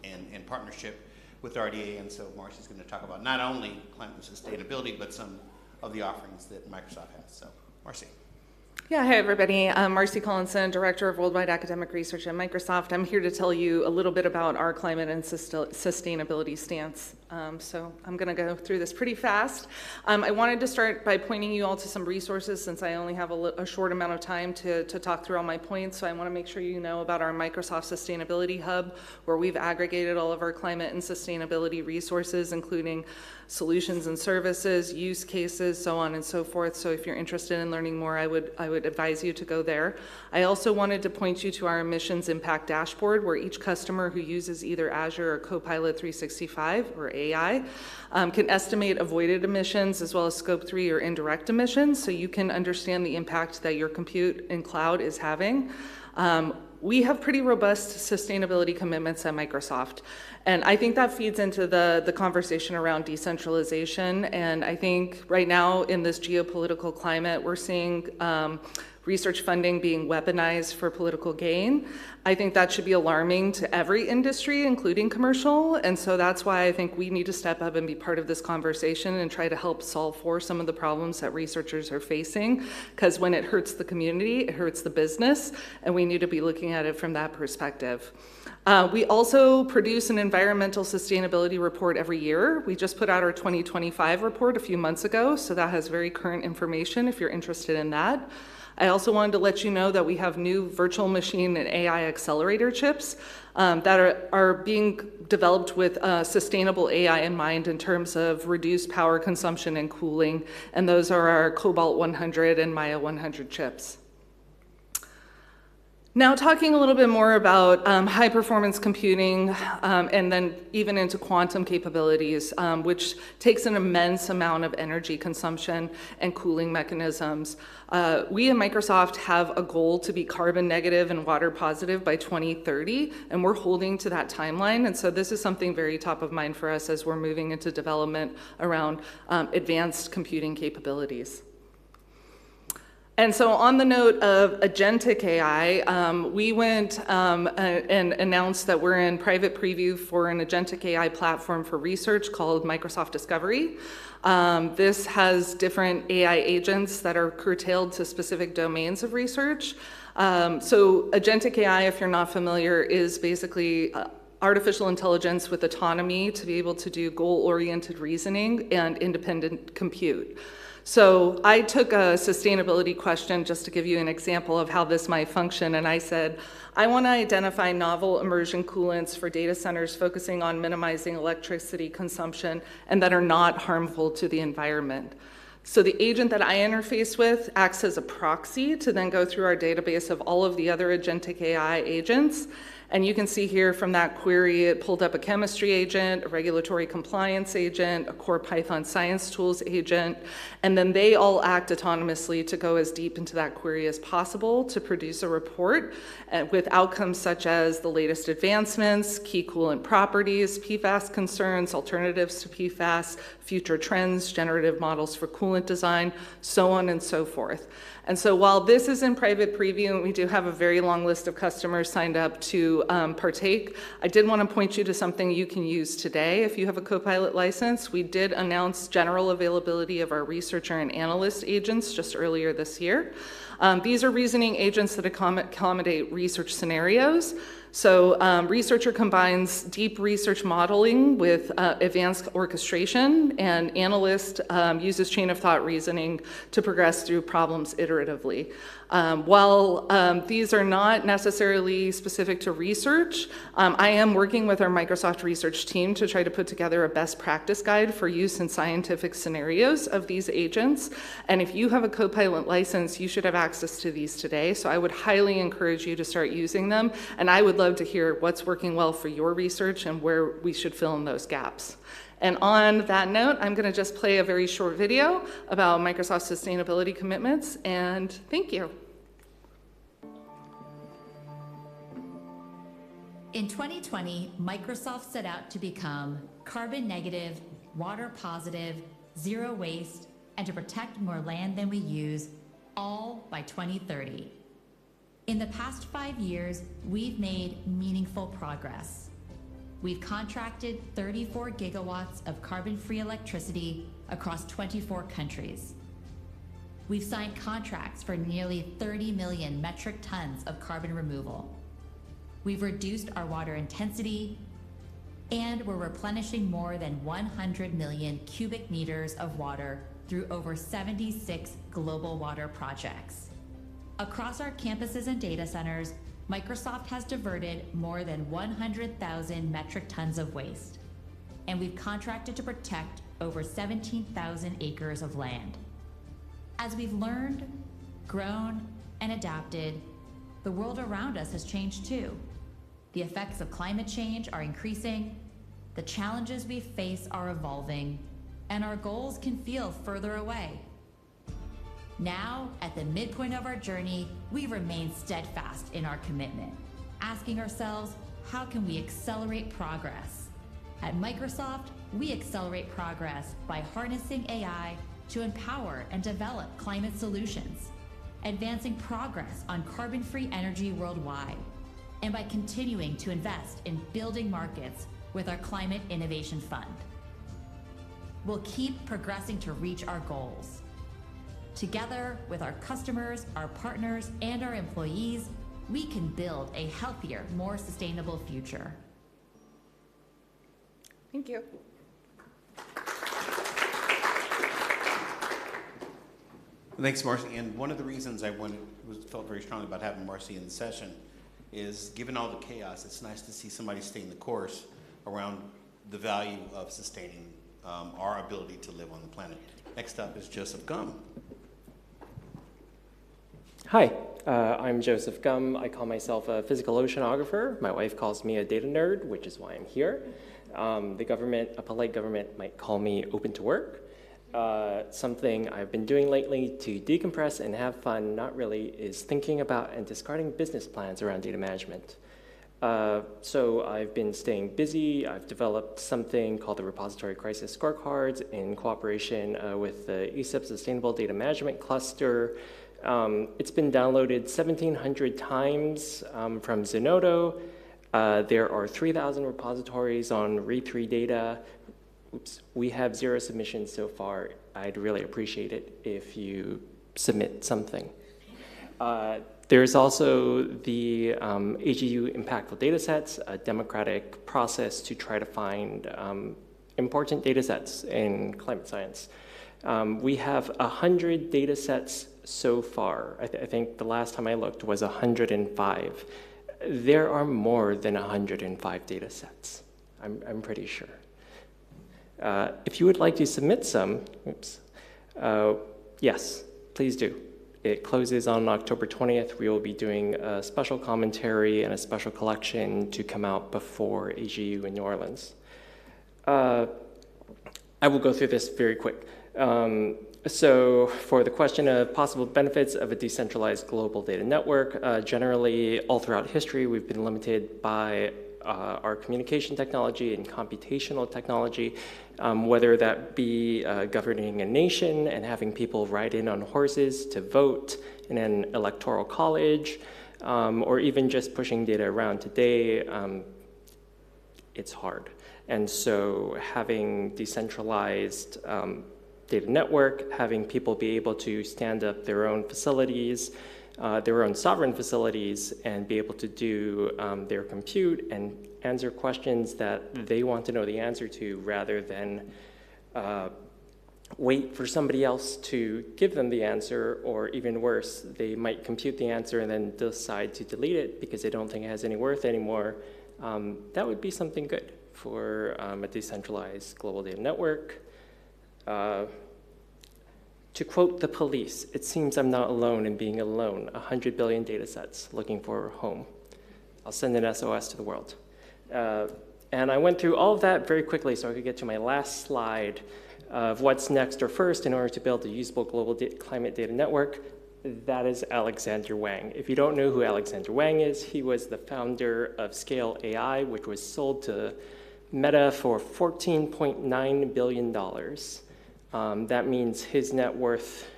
and partnership with RDA. And so Marcy's going to talk about not only climate sustainability, but some of the offerings that Microsoft has. So, Marcy. Yeah, hi everybody. I'm Marcy Collinson, Director of Worldwide Academic Research at Microsoft. I'm here to tell you a little bit about our climate and sustainability stance. So I'm going to go through this pretty fast. I wanted to start by pointing you all to some resources since I only have a short amount of time to talk through all my points. So I want to make sure you know about our Microsoft Sustainability Hub, where we've aggregated all of our climate and sustainability resources, including solutions and services, use cases, so on and so forth. So if you're interested in learning more, I would advise you to go there. I also wanted to point you to our emissions impact dashboard, where each customer who uses either Azure or Copilot 365 or AI can estimate avoided emissions as well as scope 3 or indirect emissions, so you can understand the impact that your compute and cloud is having. We have pretty robust sustainability commitments at Microsoft. And I think that feeds into the conversation around decentralization. And I think right now in this geopolitical climate, we're seeing research funding being weaponized for political gain. I think that should be alarming to every industry, including commercial. And so that's why I think we need to step up and be part of this conversation and try to help solve for some of the problems that researchers are facing. Because when it hurts the community, it hurts the business, and we need to be looking at it from that perspective. We also produce an environmental sustainability report every year. We just put out our 2025 report a few months ago, so that has very current information if you're interested in that. I also wanted to let you know that we have new virtual machine and AI accelerator chips that are being developed with sustainable AI in mind in terms of reduced power consumption and cooling, and those are our Cobalt 100 and Maya 100 chips. Now talking a little bit more about high performance computing and then even into quantum capabilities, which takes an immense amount of energy consumption and cooling mechanisms. We at Microsoft have a goal to be carbon negative and water positive by 2030, and we're holding to that timeline. And so this is something very top of mind for us as we're moving into development around advanced computing capabilities. And so on the note of agentic AI, we went and announced that we're in private preview for an agentic AI platform for research called Microsoft Discovery. This has different AI agents that are curtailed to specific domains of research. So agentic AI, if you're not familiar, is basically artificial intelligence with autonomy to be able to do goal-oriented reasoning and independent compute. So I took a sustainability question just to give you an example of how this might function, and I said, I want to identify novel immersion coolants for data centers focusing on minimizing electricity consumption and that are not harmful to the environment. So the agent that I interface with acts as a proxy to then go through our database of all of the other agentic AI agents. And you can see here from that query, it pulled up a chemistry agent, a regulatory compliance agent, a core Python science tools agent, and then they all act autonomously to go as deep into that query as possible to produce a report with outcomes such as the latest advancements, key coolant properties, PFAS concerns, alternatives to PFAS, future trends, generative models for coolant design, so on and so forth. And so while this is in private preview, and we do have a very long list of customers signed up to partake, I did want to point you to something you can use today if you have a Copilot license. We did announce general availability of our researcher and analyst agents just earlier this year. These are reasoning agents that accommodate research scenarios. So researcher combines deep research modeling with advanced orchestration, and analyst uses chain of thought reasoning to progress through problems iteratively. While these are not necessarily specific to research, I am working with our Microsoft research team to try to put together a best practice guide for use in scientific scenarios of these agents. And if you have a Copilot license, you should have access to these today. So I would highly encourage you to start using them. And I would love to hear what's working well for your research and where we should fill in those gaps. And on that note, I'm going to just play a very short video about Microsoft's sustainability commitments, and thank you. In 2020, Microsoft set out to become carbon negative, water positive, zero waste, and to protect more land than we use, all by 2030. In the past 5 years, we've made meaningful progress. We've contracted 34 gigawatts of carbon-free electricity across 24 countries. We've signed contracts for nearly 30 million metric tons of carbon removal. We've reduced our water intensity, and we're replenishing more than 100 million cubic meters of water through over 76 global water projects. Across our campuses and data centers, Microsoft has diverted more than 100,000 metric tons of waste, and we've contracted to protect over 17,000 acres of land. As we've learned, grown, and adapted, the world around us has changed too. The effects of climate change are increasing, the challenges we face are evolving, and our goals can feel further away. Now, at the midpoint of our journey, we remain steadfast in our commitment, asking ourselves, how can we accelerate progress? At Microsoft, we accelerate progress by harnessing AI to empower and develop climate solutions, advancing progress on carbon-free energy worldwide, and by continuing to invest in building markets with our Climate Innovation Fund. We'll keep progressing to reach our goals. Together with our customers, our partners, and our employees, we can build a healthier, more sustainable future. Thank you. Thanks, Marcy. And one of the reasons I felt very strongly about having Marcy in the session is, given all the chaos, it's nice to see somebody staying the course around the value of sustaining our ability to live on the planet. Next up is Joseph Gum. Hi, I'm Joseph Gum. I call myself a physical oceanographer. My wife calls me a data nerd, which is why I'm here. The government, a polite government, might call me open to work. Something I've been doing lately to decompress and have fun, not really, is thinking about and discarding business plans around data management. So I've been staying busy. I've developed something called the Repository Crisis Scorecards in cooperation with the ESEP Sustainable Data Management Cluster. It's been downloaded 1,700 times from Zenodo. There are 3,000 repositories on Read3 data. Oops, we have 0 submissions so far. I'd really appreciate it if you submit something. There's also the AGU impactful data sets, a democratic process to try to find important data sets in climate science. We have 100 data sets so far. I think the last time I looked was 105. There are more than 105 data sets, I'm pretty sure. If you would like to submit some, yes, please do. It closes on October 20th. We will be doing a special commentary and a special collection to come out before AGU in New Orleans. I will go through this very quick. So for the question of possible benefits of a decentralized global data network, generally all throughout history, we've been limited by our communication technology and computational technology, whether that be governing a nation and having people ride in on horses to vote in an electoral college, or even just pushing data around today, it's hard. And so having decentralized data network, having people be able to stand up their own facilities, their own sovereign facilities, and be able to do their compute and answer questions that they want to know the answer to, rather than wait for somebody else to give them the answer, or even worse, they might compute the answer and then decide to delete it because they don't think it has any worth anymore. That would be something good for a decentralized global data network. To quote the police, it seems I'm not alone in being alone. 100 billion data sets looking for a home. I'll send an SOS to the world. And I went through all of that very quickly so I could get to my last slide of what's next or first in order to build a usable global climate data network. That is Alexander Wang. If you don't know who Alexander Wang is, he was the founder of Scale AI, which was sold to Meta for $14.9 billion. That means his net worth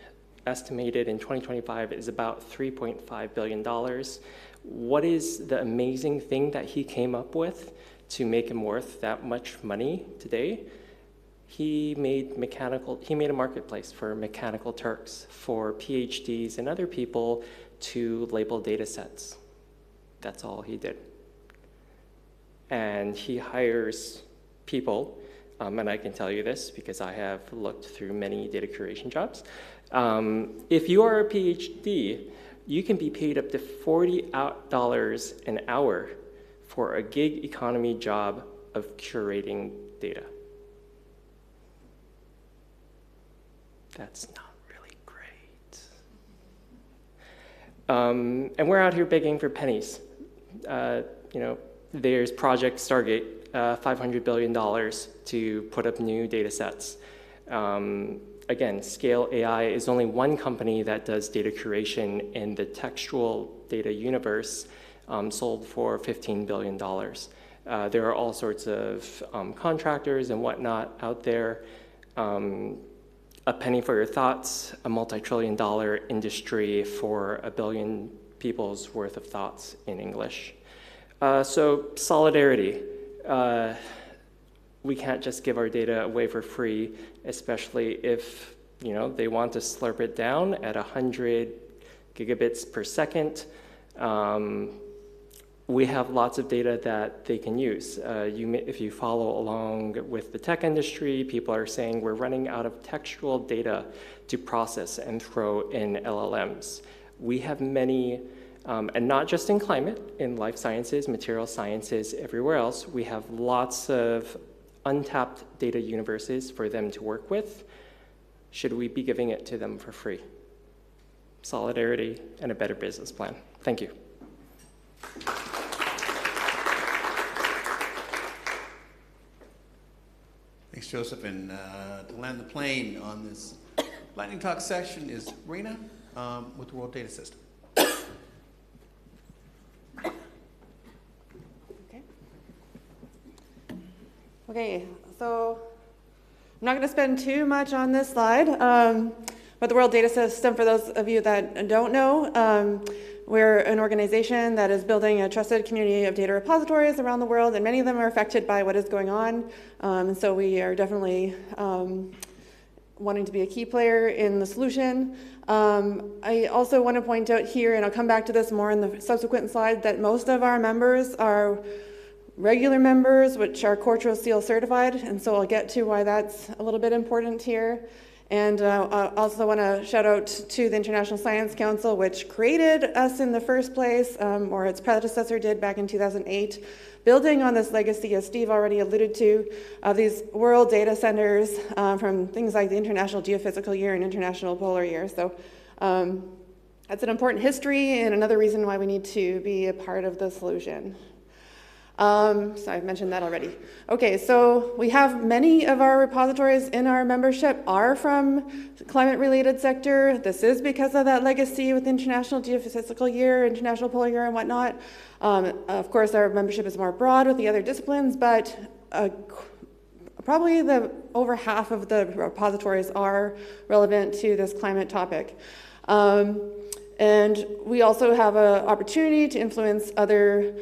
estimated in 2025 is about $3.5 billion. What is the amazing thing that he came up with to make him worth that much money today? He made a marketplace for Mechanical Turks, for PhDs and other people to label data sets. That's all he did. And he hires people, and I can tell you this because I have looked through many data curation jobs. If you are a PhD, you can be paid up to $40 an hour for a gig economy job of curating data. That's not really great. And we're out here begging for pennies. There's Project Stargate, $500 billion to put up new data sets. Again, Scale AI is only one company that does data curation in the textual data universe, sold for $15 billion. There are all sorts of contractors and whatnot out there. A penny for your thoughts, a multi-trillion-dollar industry for 1 billion people's worth of thoughts in English. So solidarity. We can't just give our data away for free, especially if they want to slurp it down at 100 gigabits per second. we have lots of data that they can use. If you follow along with the tech industry, people are saying we're running out of textual data to process and throw in LLMs. We have many, and not just in climate, in life sciences, material sciences, everywhere else, we have lots of untapped data universes for them to work with. Should we be giving it to them for free? Solidarity and a better business plan. Thank you. Thanks, Joseph. And to land the plane on this lightning talk section is Rena with the World Data System. Okay, so I'm not going to spend too much on this slide, but the World Data System, for those of you that don't know, we're an organization that is building a trusted community of data repositories around the world, and many of them are affected by what is going on. And so we are definitely wanting to be a key player in the solution. I also want to point out here, and I'll come back to this more in the subsequent slide, that most of our members are regular members, which are Core Seal certified, and so I'll get to why that's a little bit important here. And I also want to shout out to the International Science Council, which created us in the first place, or its predecessor did back in 2008, building on this legacy, as Steve already alluded to, of these world data centers from things like the International Geophysical Year and International Polar Year. So that's an important history and another reason why we need to be a part of the solution. So I've mentioned that already. Okay, so we have many of our repositories in our membership are from the climate-related sector. This is because of that legacy with International Geophysical Year, International Polar Year, and whatnot. Of course, our membership is more broad with the other disciplines, but probably over half of the repositories are relevant to this climate topic. And we also have an opportunity to influence other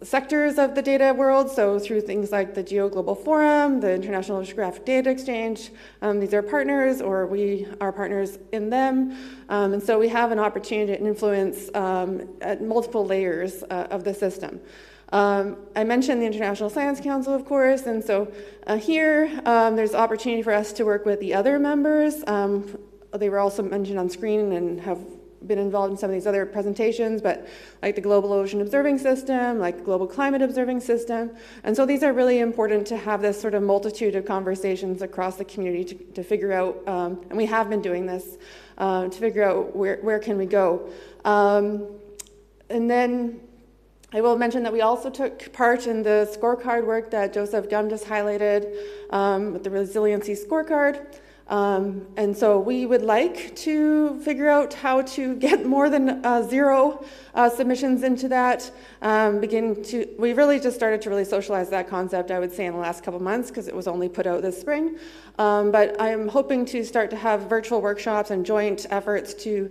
sectors of the data world, so through things like the Geo Global Forum, the International Oceanographic Data Exchange. These are partners, or we are partners in them, and so we have an opportunity to influence at multiple layers of the system. I mentioned the International Science Council, of course, and so here there's opportunity for us to work with the other members. They were also mentioned on screen and have been involved in some of these other presentations, but like the Global Ocean Observing System, like the Global Climate Observing System. And so these are really important to have this sort of multitude of conversations across the community to figure out, and we have been doing this, to figure out where can we go. And then I will mention that we also took part in the scorecard work that Joseph Gum just highlighted with the Resiliency Scorecard. And so we would like to figure out how to get more than 0 submissions into that. We really just started to really socialize that concept, I would say, in the last couple months, because it was only put out this spring. But I'm hoping to start to have virtual workshops and joint efforts to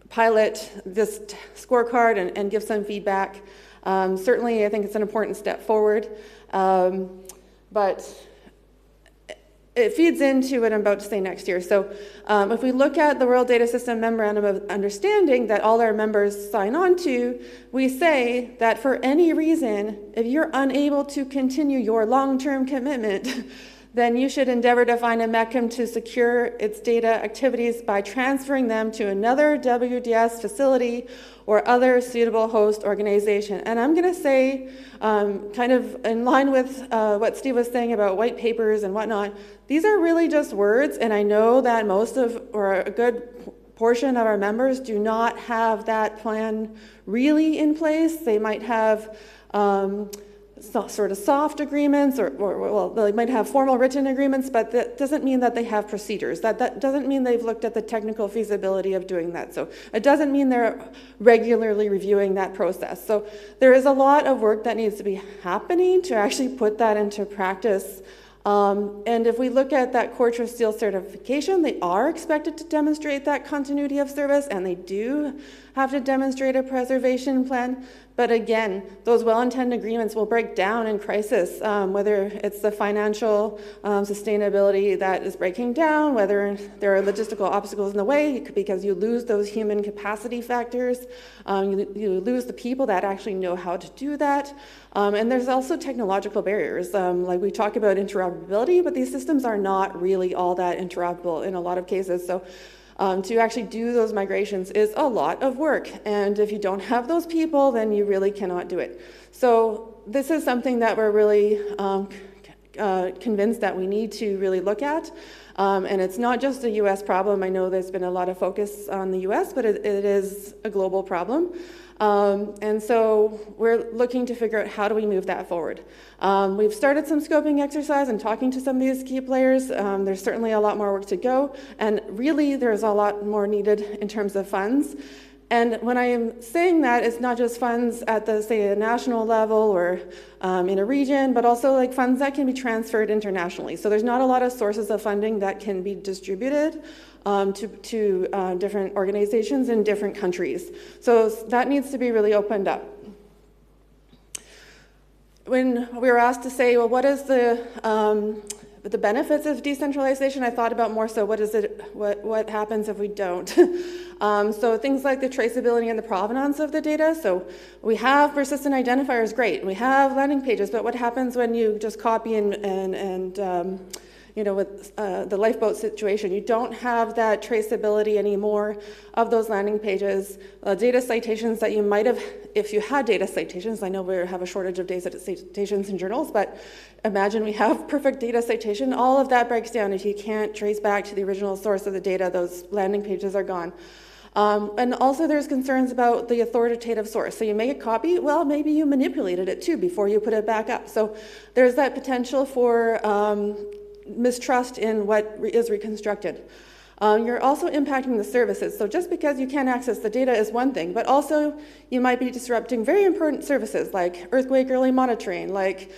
pilot this scorecard and give some feedback. Certainly, I think it's an important step forward. But it feeds into what I'm about to say next year. So if we look at the World Data System Memorandum of Understanding that all our members sign on to, we say that for any reason, if you're unable to continue your long-term commitment, then you should endeavor to find a mechanism to secure its data activities by transferring them to another WDS facility or other suitable host organization. And I'm going to say, kind of in line with what Steve was saying about white papers and whatnot, these are really just words, and I know that or a good portion of our members do not have that plan really in place. They might have sort of soft agreements, or well, they might have formal written agreements, but that doesn't mean that they have procedures. That doesn't mean they've looked at the technical feasibility of doing that. So it doesn't mean they're regularly reviewing that process. So there is a lot of work that needs to be happening to actually put that into practice. And if we look at that Core Seal certification, they are expected to demonstrate that continuity of service, and they do have to demonstrate a preservation plan. But again, those well-intended agreements will break down in crisis, whether it's the financial sustainability that is breaking down, whether there are logistical obstacles in the way because you lose those human capacity factors, you lose the people that actually know how to do that. And there's also technological barriers. Like we talk about interoperability, but these systems are not really all that interoperable in a lot of cases. So to actually do those migrations is a lot of work. And if you don't have those people, then you really cannot do it. So this is something that we're really convinced that we need to really look at. And it's not just a US problem. I know there's been a lot of focus on the US, but it is a global problem. And so we're looking to figure out how do we move that forward. We've started some scoping exercise and talking to some of these key players. There's certainly a lot more work to go, and really there's a lot more needed in terms of funds. And when I am saying that, it's not just funds at the, say, a national level or in a region, but also like funds that can be transferred internationally. So there's not a lot of sources of funding that can be distributed to different organizations in different countries. So that needs to be really opened up. When we were asked to say, well, what is the benefits of decentralization, I thought about more so what happens if we don't. So things like the traceability and the provenance of the data. So we have persistent identifiers, great. We have landing pages, but what happens when you just copy and you know, with the lifeboat situation, you don't have that traceability anymore of those landing pages. Data citations that you might have, if you had data citations, I know we have a shortage of data citations in journals, but imagine we have perfect data citation. All of that breaks down if you can't trace back to the original source of the data. Those landing pages are gone. And also there's concerns about the authoritative source. So you make a copy, well, maybe you manipulated it too before you put it back up. So there's that potential for mistrust in what is reconstructed. You're also impacting the services. So just because you can't access the data is one thing, but also you might be disrupting very important services like earthquake early monitoring, like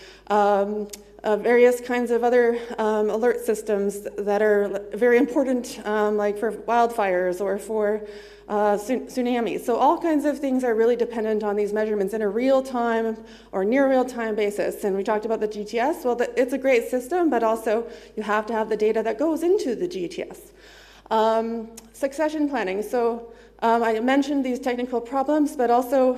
various kinds of other alert systems that are very important, like for wildfires or for tsunamis. So all kinds of things are really dependent on these measurements in a real-time or near real-time basis. And we talked about the GTS. Well, it's a great system, but also you have to have the data that goes into the GTS. Succession planning. So I mentioned these technical problems, but also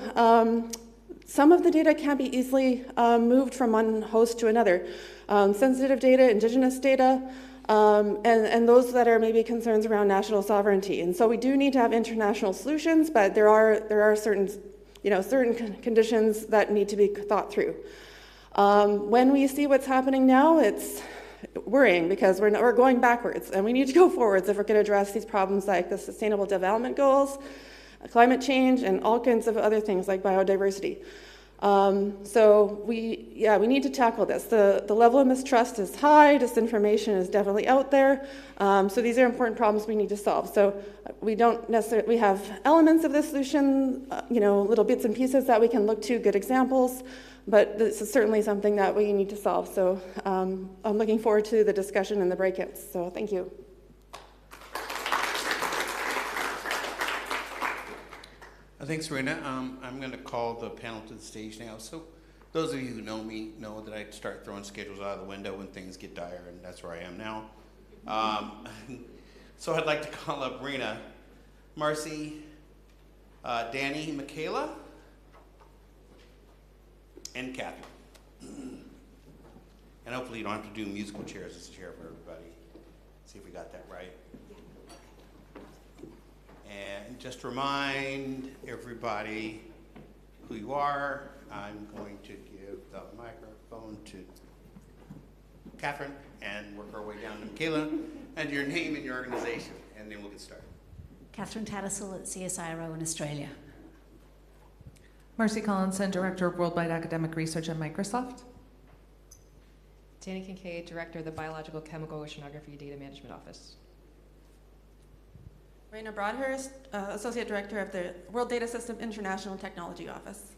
some of the data can be easily moved from one host to another. Sensitive data, indigenous data, and those that are maybe concerns around national sovereignty. And so we do need to have international solutions, but there are certain, certain conditions that need to be thought through. When we see what's happening now, it's worrying because we're going backwards, and we need to go forwards if we're going to address these problems like the Sustainable Development Goals, climate change, and all kinds of other things like biodiversity. So we need to tackle this. The level of mistrust is high, disinformation is definitely out there. So these are important problems we need to solve. So we don't necessarily, we have elements of the solution, little bits and pieces that we can look to, good examples, but this is certainly something that we need to solve. So I'm looking forward to the discussion and the breakouts. So thank you. Thanks, Serena. I'm going to call the panel to the stage now. So those of you who know me know that I start throwing schedules out of the window when things get dire, and that's where I am now. So I'd like to call up Rena, Marcy, Danny, Michaela, and Catherine. And hopefully you don't have to do musical chairs as a chair for everybody. See if we got that right. And just remind everybody who you are. I'm going to give the microphone to Catherine and work our way down to Michaela, and your name and your organization, and then we'll get started. Catherine Tattersall at CSIRO in Australia. Marcy Collinson, Director of Worldwide Academic Research at Microsoft. Danny Kincaid, Director of the Biological Chemical Oceanography Data Management Office. Raina Broadhurst, Associate Director of the World Data System International Technology Office.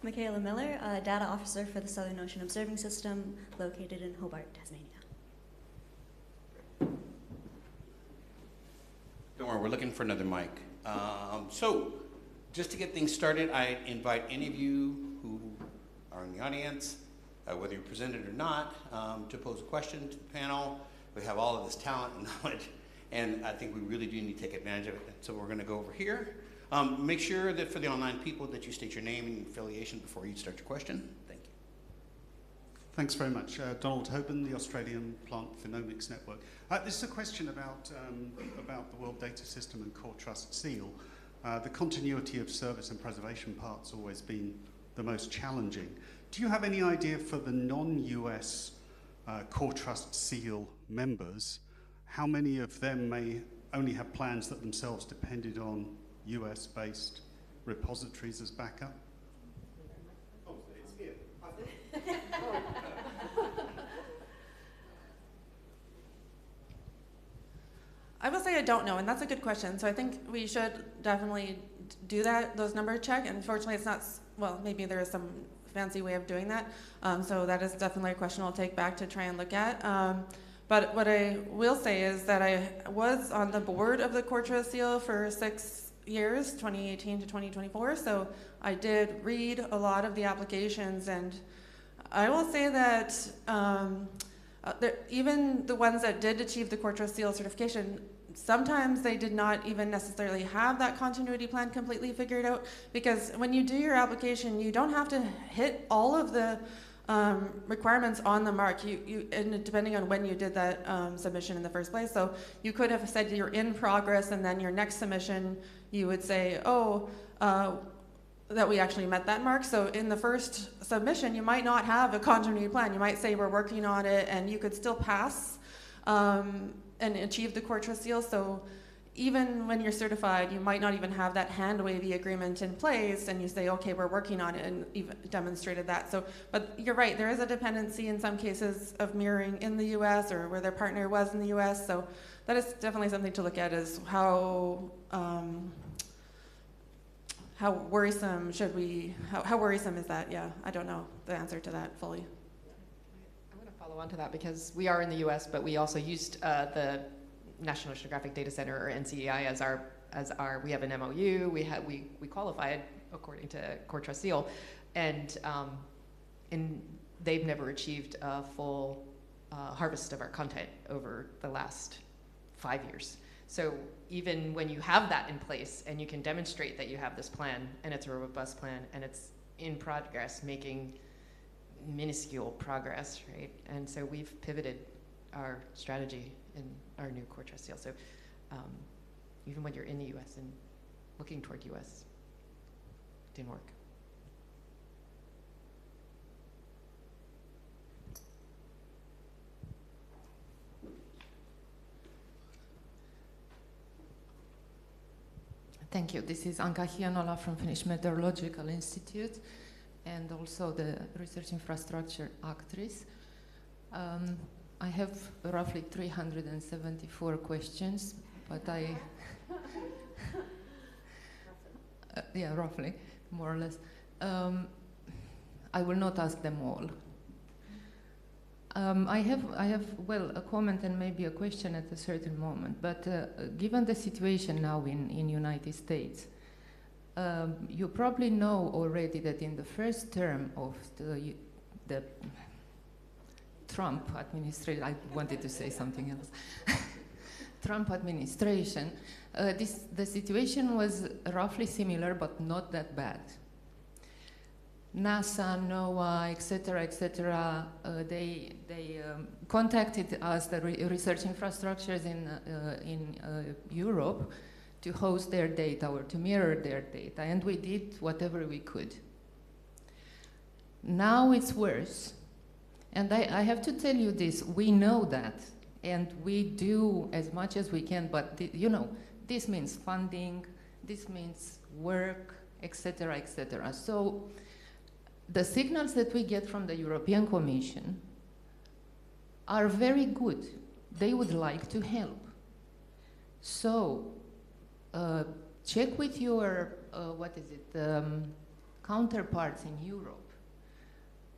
Michaela Miller, Data Officer for the Southern Ocean Observing System, located in Hobart, Tasmania. Don't worry, we're looking for another mic. So, just to get things started, I invite any of you who are in the audience, whether you're presented or not, to pose a question to the panel. We have all of this talent and knowledge, and I think we really do need to take advantage of it. So we're going to go over here. Make sure that for the online people that you state your name and affiliation before you start your question. Thank you. Thanks very much. Donald Hoban, the Australian Plant Phenomics Network. This is a question about the World Data System and Core Trust Seal. The continuity of service and preservation part's always been the most challenging. Do you have any idea for the non-US Core Trust Seal members, how many of them may only have plans that themselves depended on US-based repositories as backup? Oh, it's here. I will say I don't know, and that's a good question. So I think we should definitely do those number check. And unfortunately, it's not, well, maybe there is some fancy way of doing that. So that is definitely a question I'll take back to try and look at. But what I will say is that I was on the board of the Core Trust Seal for 6 years, 2018 to 2024. So I did read a lot of the applications, and I will say that even the ones that did achieve the Core Trust Seal certification, sometimes they did not even necessarily have that continuity plan completely figured out, because when you do your application, you don't have to hit all of the requirements on the mark, and depending on when you did that submission in the first place. So you could have said you're in progress, and then your next submission, you would say, that we actually met that mark. So in the first submission, you might not have a continuity plan. You might say we're working on it, and you could still pass and achieve the Core Trust Seal. So even when you're certified, you might not even have that hand-wavy agreement in place, and you say, okay, we're working on it, and even demonstrated that. So, but you're right, there is a dependency in some cases of mirroring in the US or where their partner was in the US. So that is definitely something to look at, is how worrisome how worrisome is that? Yeah, I don't know the answer to that fully. I'm going to follow on to that, because we are in the US, but we also used the National Oceanographic Data Center, or NCEI, as our we have an MOU. We qualified according to Core Trust Seal, and they've never achieved a full harvest of our content over the last 5 years. So even when you have that in place and you can demonstrate that you have this plan and it's a robust plan and it's in progress, making minuscule progress, right? And so we've pivoted our strategy in our new Core Trust Seal. So even when you're in the US and looking toward US, it didn't work. Thank you. This is Anka Hianola from Finnish Meteorological Institute, and also the Research Infrastructure Actress. I have roughly 374 questions, but yeah, roughly, more or less. I will not ask them all. I have, well, a comment and maybe a question at a certain moment, but given the situation now in United States, you probably know already that in the first term of the Trump administration, I wanted to say something else, Trump administration, the situation was roughly similar, but not that bad. NASA, NOAA, etc., they contacted us, the research infrastructures in Europe, to host their data or to mirror their data, and we did whatever we could. Now it's worse, and I have to tell you this, we know that, and we do as much as we can, but you know, this means funding, this means work, etc., etc. So the signals that we get from the European Commission are very good. They would like to help. So check with your, counterparts in Europe.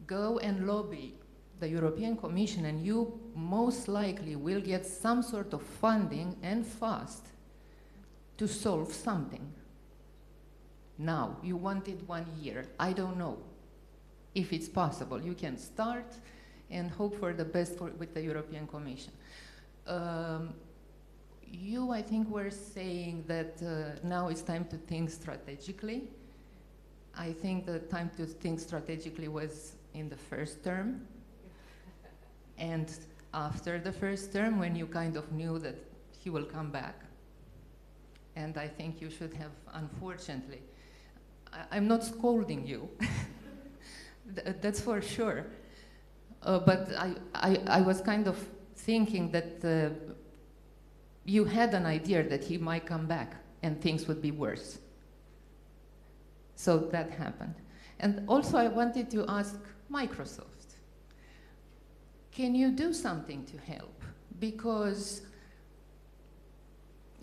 Go and lobby the European Commission, and you most likely will get some sort of funding, and fast, to solve something. Now, you wanted 1 year. I don't know if it's possible. You can start and hope for the best with the European Commission. You, I think, were saying that now it's time to think strategically. I think the time to think strategically was in the first term. And after the first term, when you kind of knew that he will come back. And I think you should have, unfortunately, I'm not scolding you, that's for sure. But I was kind of thinking that you had an idea that he might come back and things would be worse. So that happened. And also I wanted to ask Microsoft, can you do something to help? Because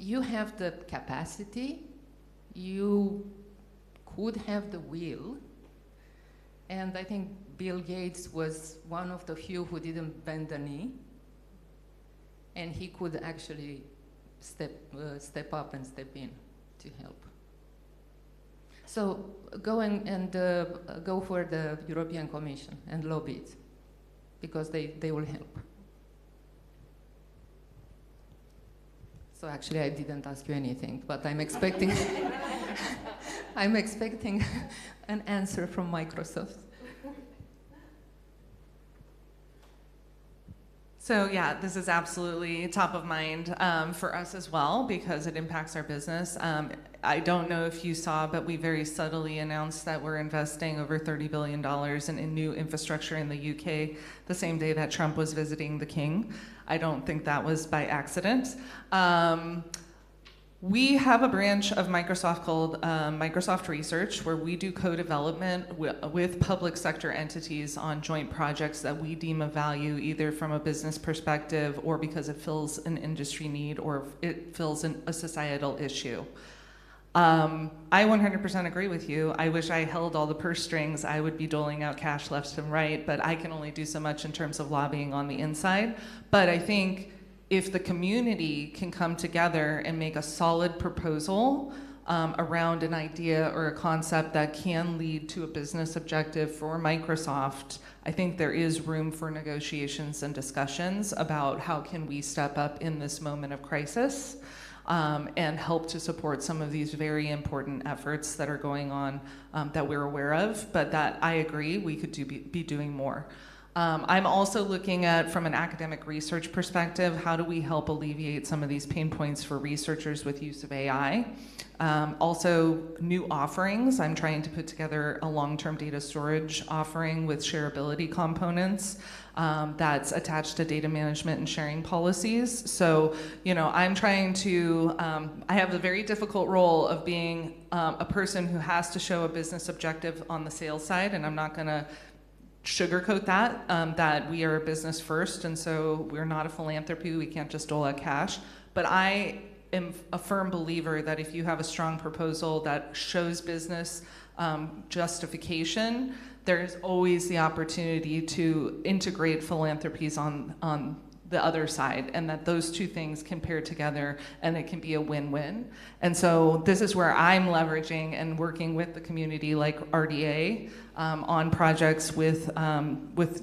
you have the capacity, you could have the will, and I think Bill Gates was one of the few who didn't bend the knee, and he could actually step up and step in to help. So go and go for the European Commission and lobby it, because they will help. So actually I didn't ask you anything, but I'm expecting I'm expecting an answer from Microsoft. So yeah, this is absolutely top of mind for us as well because it impacts our business. I don't know if you saw, but we very subtly announced that we're investing over $30 billion in new infrastructure in the UK the same day that Trump was visiting the King. I don't think that was by accident. We have a branch of Microsoft called Microsoft Research, where we do co-development with public sector entities on joint projects that we deem of value, either from a business perspective or because it fills an industry need or it fills a societal issue. I 100% agree with you. I wish I held all the purse strings. I would be doling out cash left and right, but I can only do so much in terms of lobbying on the inside. But I think if the community can come together and make a solid proposal around an idea or a concept that can lead to a business objective for Microsoft, I think there is room for negotiations and discussions about how can we step up in this moment of crisis and help to support some of these very important efforts that are going on that we're aware of, but that I agree we could be doing more. I'm also looking at, from an academic research perspective, how do we help alleviate some of these pain points for researchers with use of AI? Also, new offerings. I'm trying to put together a long-term data storage offering with shareability components that's attached to data management and sharing policies. So, you know, I'm trying to, I have the very difficult role of being a person who has to show a business objective on the sales side, and I'm not gonna sugarcoat that, that we are a business first, and so we're not a philanthropy, we can't just dole out cash. But I am a firm believer that if you have a strong proposal that shows business justification, there's always the opportunity to integrate philanthropies on the other side, and that those two things can pair together and it can be a win-win. And so this is where I'm leveraging and working with the community like RDA on projects with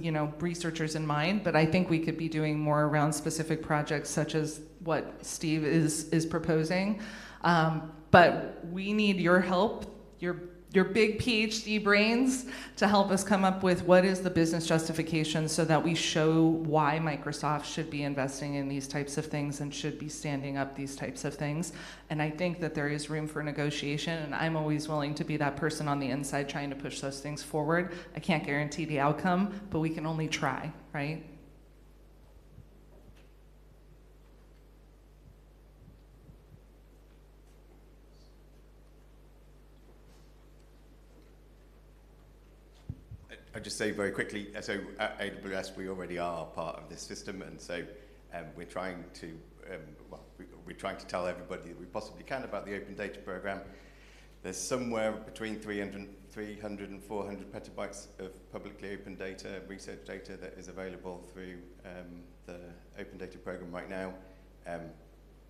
you know, researchers in mind, but I think we could be doing more around specific projects such as what Steve is proposing. But we need your help, your big PhD brains, to help us come up with what is the business justification so that we show why Microsoft should be investing in these types of things and should be standing up these types of things. And I think that there is room for negotiation, and I'm always willing to be that person on the inside trying to push those things forward. I can't guarantee the outcome, but we can only try, right? I'll just say very quickly, so at AWS we already are part of this system, and so we're trying to we're trying to tell everybody that we possibly can about the Open Data Program. There's somewhere between 300 and 400 petabytes of publicly open data, research data that is available through the Open Data Program right now.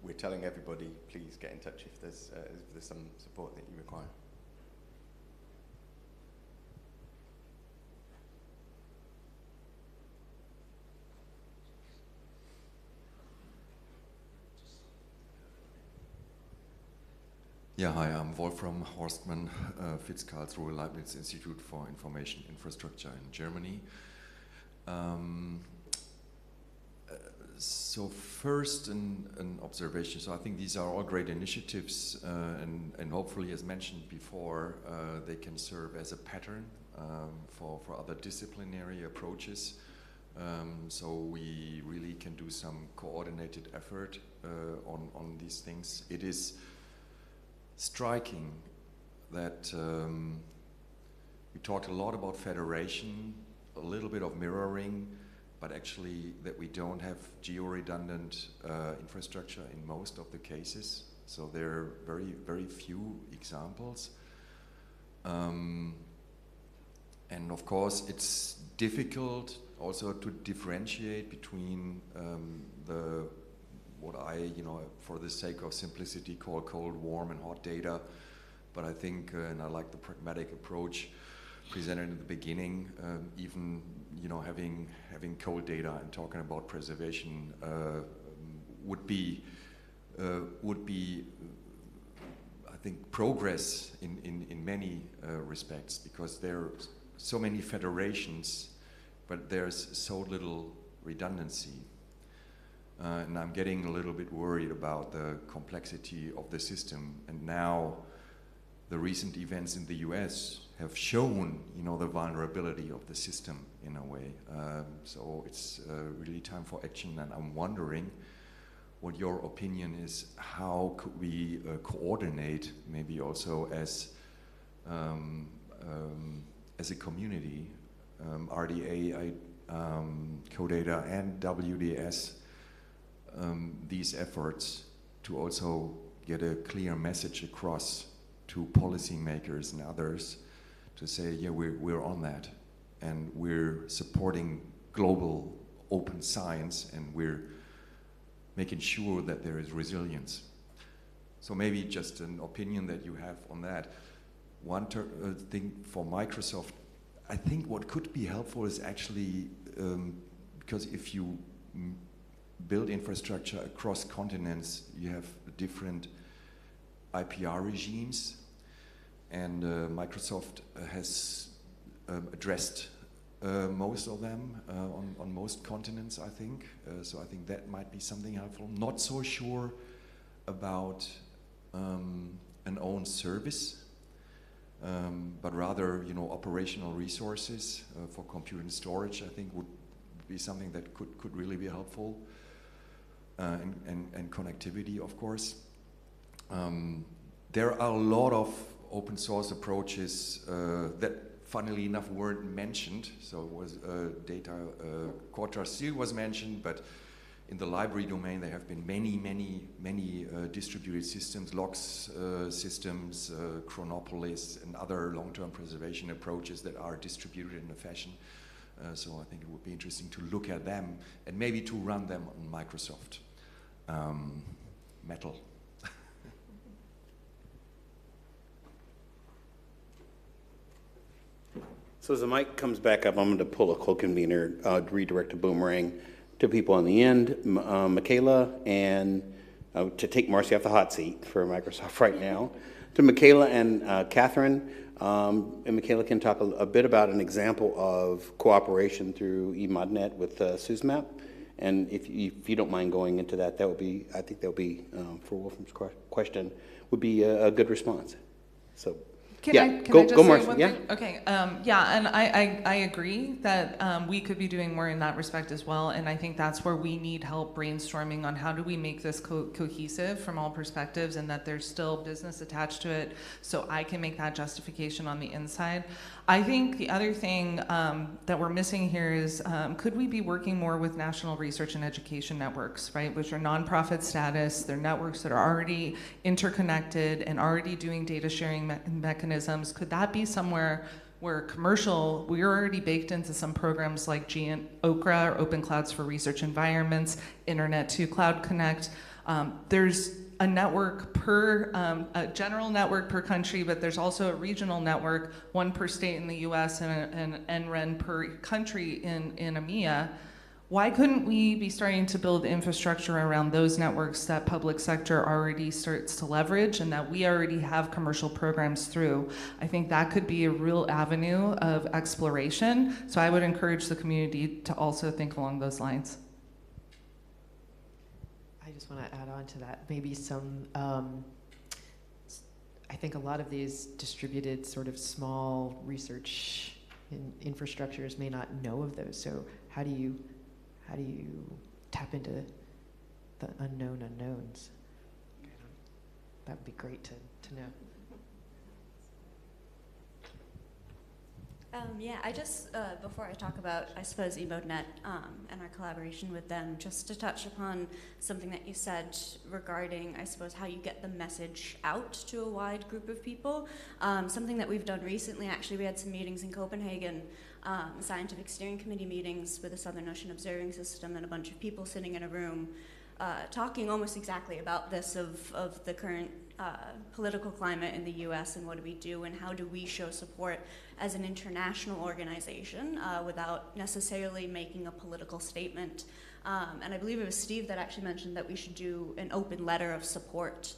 we're telling everybody, please get in touch if there's some support that you require. Yeah, hi, I'm Wolfram Horstmann, Fitz-Karlsruhe Leibniz Institute for Information Infrastructure in Germany. So first, an observation. So I think these are all great initiatives, and hopefully, as mentioned before, they can serve as a pattern for other disciplinary approaches. So we really can do some coordinated effort on these things. It is striking that we talked a lot about federation, a little bit of mirroring, but actually that we don't have geo-redundant infrastructure in most of the cases. So there are very, very few examples. And of course, it's difficult also to differentiate between what I, for the sake of simplicity, call cold, warm, and hot data. But I think, and I like the pragmatic approach presented in the beginning, even having cold data and talking about preservation would be I think progress in many respects, because there are so many federations, but there's so little redundancy. And I'm getting a little bit worried about the complexity of the system. And now the recent events in the US have shown, the vulnerability of the system in a way. So it's really time for action. And I'm wondering what your opinion is. How could we coordinate, maybe also as a community, RDA, CODATA, and WDS, these efforts to also get a clear message across to policymakers and others to say, yeah, we're on that, and we're supporting global open science, and we're making sure that there is resilience. So maybe just an opinion that you have on that. One thing for Microsoft, I think what could be helpful is actually, because if you build infrastructure across continents, you have different IPR regimes, and Microsoft has addressed most of them on most continents, I think. So I think that might be something helpful. Not so sure about an own service, but rather, operational resources for compute and storage, I think would be something that could really be helpful. And connectivity, of course. There are a lot of open source approaches that, funnily enough, weren't mentioned. So it was data, Quartz Seal was mentioned, but in the library domain, there have been many distributed systems, logs systems, Chronopolis, and other long-term preservation approaches that are distributed in a fashion. So I think it would be interesting to look at them and maybe to run them on Microsoft Metal. So as the mic comes back up, I'm going to pull a co-convener, redirect a boomerang to people on the end, Michaela, and to take Marcy off the hot seat for Microsoft right now, to Michaela and Catherine. And Michaela can talk a bit about an example of cooperation through eModNet with SUSMAP. And if you don't mind going into that, that would be, I think that would be, for Wolfram's question, would be a good response. So. Can I just say Marcy. one thing? Okay, yeah, and I agree that we could be doing more in that respect as well, and I think that's where we need help brainstorming on how do we make this cohesive from all perspectives, and that there's still business attached to it, so I can make that justification on the inside. I think the other thing that we're missing here is, could we be working more with national research and education networks, right, which are nonprofit status, they're networks that are already interconnected and already doing data sharing mechanisms. Could that be somewhere where commercial, we're already baked into some programs like OCRA, or Open Clouds for Research Environments, Internet to Cloud Connect, There's a network per, a general network per country, but there's also a regional network, one per state in the US and an NREN per country in EMEA. Why couldn't we be starting to build infrastructure around those networks that public sector already starts to leverage and that we already have commercial programs through? I think that could be a real avenue of exploration. So I would encourage the community to also think along those lines. I just want to add on to that. Maybe some, I think a lot of these distributed sort of small research infrastructures may not know of those. So how do you tap into the unknown unknowns? That would be great to know. Yeah, I just, before I talk about, I suppose, EmoteNet and our collaboration with them, just to touch upon something that you said regarding, I suppose, how you get the message out to a wide group of people. Something that we've done recently, actually, we had some meetings in Copenhagen, scientific steering committee meetings with the Southern Ocean Observing System and a bunch of people sitting in a room talking almost exactly about this of the current political climate in the US and what do we do and how do we show support as an international organization without necessarily making a political statement. And I believe it was Steve that actually mentioned that we should do an open letter of support.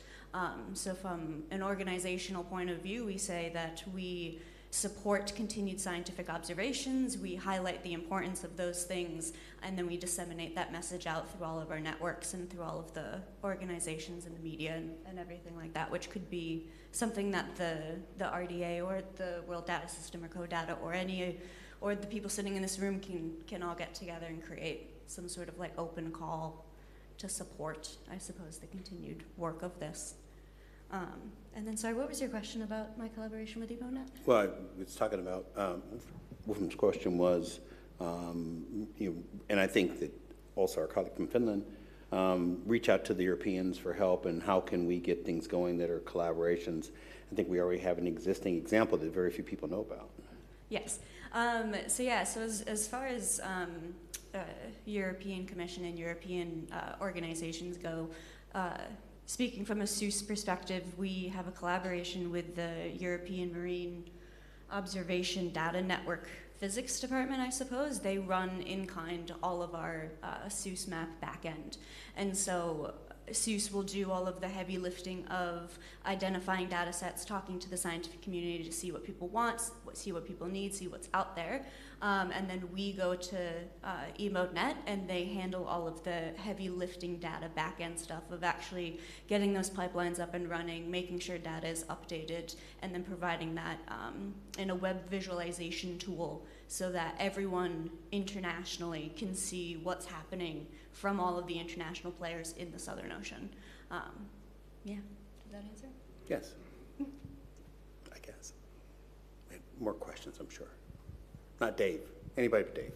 So from an organizational point of view, we say that we support continued scientific observations, we highlight the importance of those things, and then we disseminate that message out through all of our networks and through all of the organizations and the media and everything like that, which could be something that the RDA or the World Data System or CoData or the people sitting in this room can all get together and create some sort of like open call to support, I suppose, the continued work of this. And then, sorry, what was your question about my collaboration with EmoteNet? Well, I was talking about, Wolfram's question was, and I think that also our colleague from Finland, reach out to the Europeans for help and how can we get things going that are collaborations. I think we already have an existing example that very few people know about. Yes. So as far as European Commission and European organizations go, speaking from a SEUS perspective, we have a collaboration with the European Marine Observation Data Network Physics Department, I suppose. They run in kind all of our SEUS map backend. And so SEUS will do all of the heavy lifting of identifying data sets, talking to the scientific community to see what people want, see what people need, see what's out there. And then we go to EmoteNet and they handle all of the heavy lifting data backend stuff of actually getting those pipelines up and running, making sure data is updated, and then providing that in a web visualization tool so that everyone internationally can see what's happening from all of the international players in the Southern Ocean. Yeah, did that answer? Yes, I guess. We have more questions, I'm sure. Not Dave, anybody but Dave.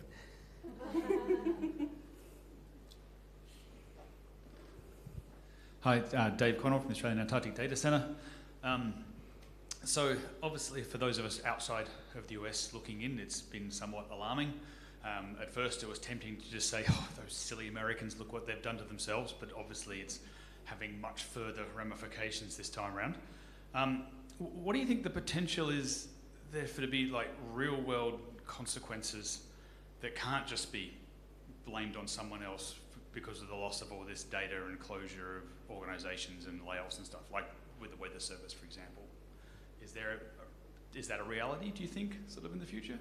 Hi, Dave Connell from the Australian Antarctic Data Centre. So obviously for those of us outside of the US looking in, it's been somewhat alarming. At first it was tempting to just say, oh, those silly Americans, look what they've done to themselves, but obviously it's having much further ramifications this time around. What do you think the potential is there for to be like real world consequences that can't just be blamed on someone else because of the loss of all this data and closure of organisations and layoffs and stuff, like with the Weather Service, for example? Is that a reality, do you think, sort of in the future?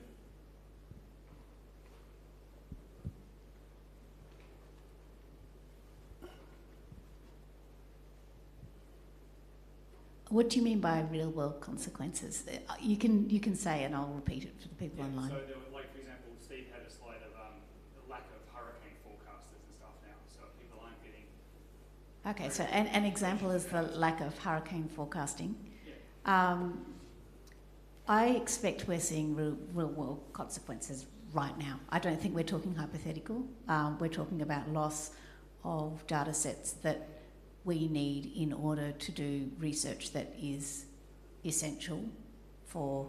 What do you mean by real world consequences? You can say, and I'll repeat it for the people online. So, like for example, Steve had a slide of the lack of hurricane forecasters and stuff now. So people aren't getting. Okay, so an example is the lack of hurricane forecasting. Yeah. I expect we're seeing real world consequences right now. I don't think we're talking hypothetical. We're talking about loss of data sets that we need in order to do research that is essential for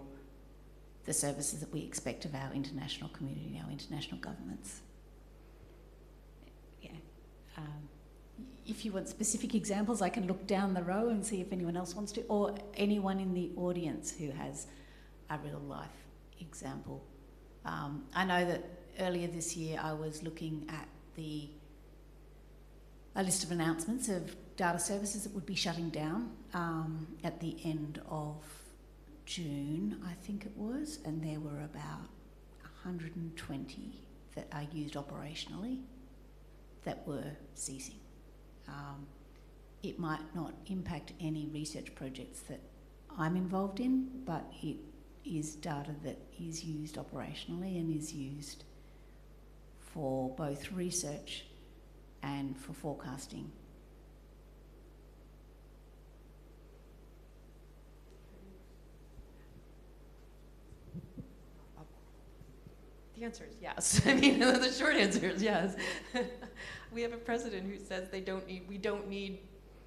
the services that we expect of our international community, our international governments. Yeah. if you want specific examples, I can look down the row and see if anyone else wants to, or anyone in the audience who has a real life example. I know that earlier this year I was looking at a list of announcements of data services that would be shutting down at the end of June, I think it was, and there were about 120 that are used operationally that were ceasing. It might not impact any research projects that I'm involved in, but it is data that is used operationally and is used for both research and for forecasting. The answer is yes. I mean, the short answer is yes. We have a president who says we don't need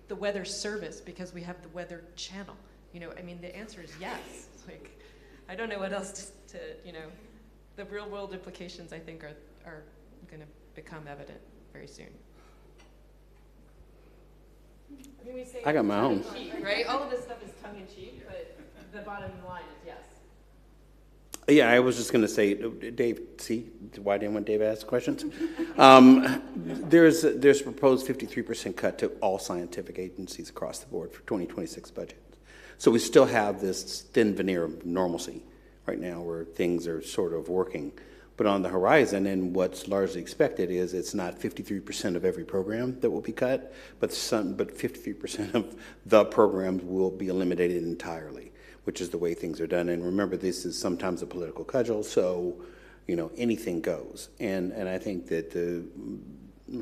the weather service because we have the weather channel. You know, I mean, the answer is yes. Like, I don't know what else to you know, the real world implications I think are going to become evident very soon. I mean, we say I got my own. Right? All of this stuff is tongue in cheek, but the bottom line is yes. Yeah, I was just going to say, Dave, see, why didn't want Dave to ask questions? There's a proposed 53% cut to all scientific agencies across the board for 2026 budget. So we still have this thin veneer of normalcy right now where things are sort of working. But on the horizon, and what's largely expected is it's not 53% of every program that will be cut, but 53% of the programs will be eliminated entirely, which is the way things are done. And remember, this is sometimes a political cudgel, so, you know, anything goes. And I think that the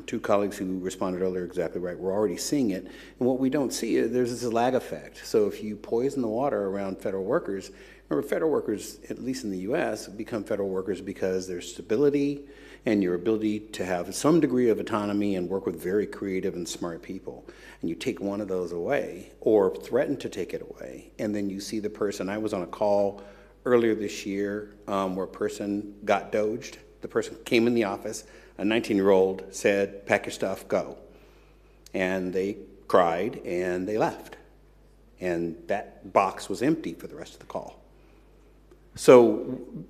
two colleagues who responded earlier are exactly right. We're already seeing it. And what we don't see is there's this lag effect. So if you poison the water around federal workers, remember, federal workers, at least in the US, become federal workers because there's stability and your ability to have some degree of autonomy and work with very creative and smart people. And you take one of those away or threaten to take it away, and then you see the person. I was on a call earlier this year where a person got doged. The person came in the office, a 19-year-old said, "Pack your stuff, go." And they cried and they left. And that box was empty for the rest of the call. So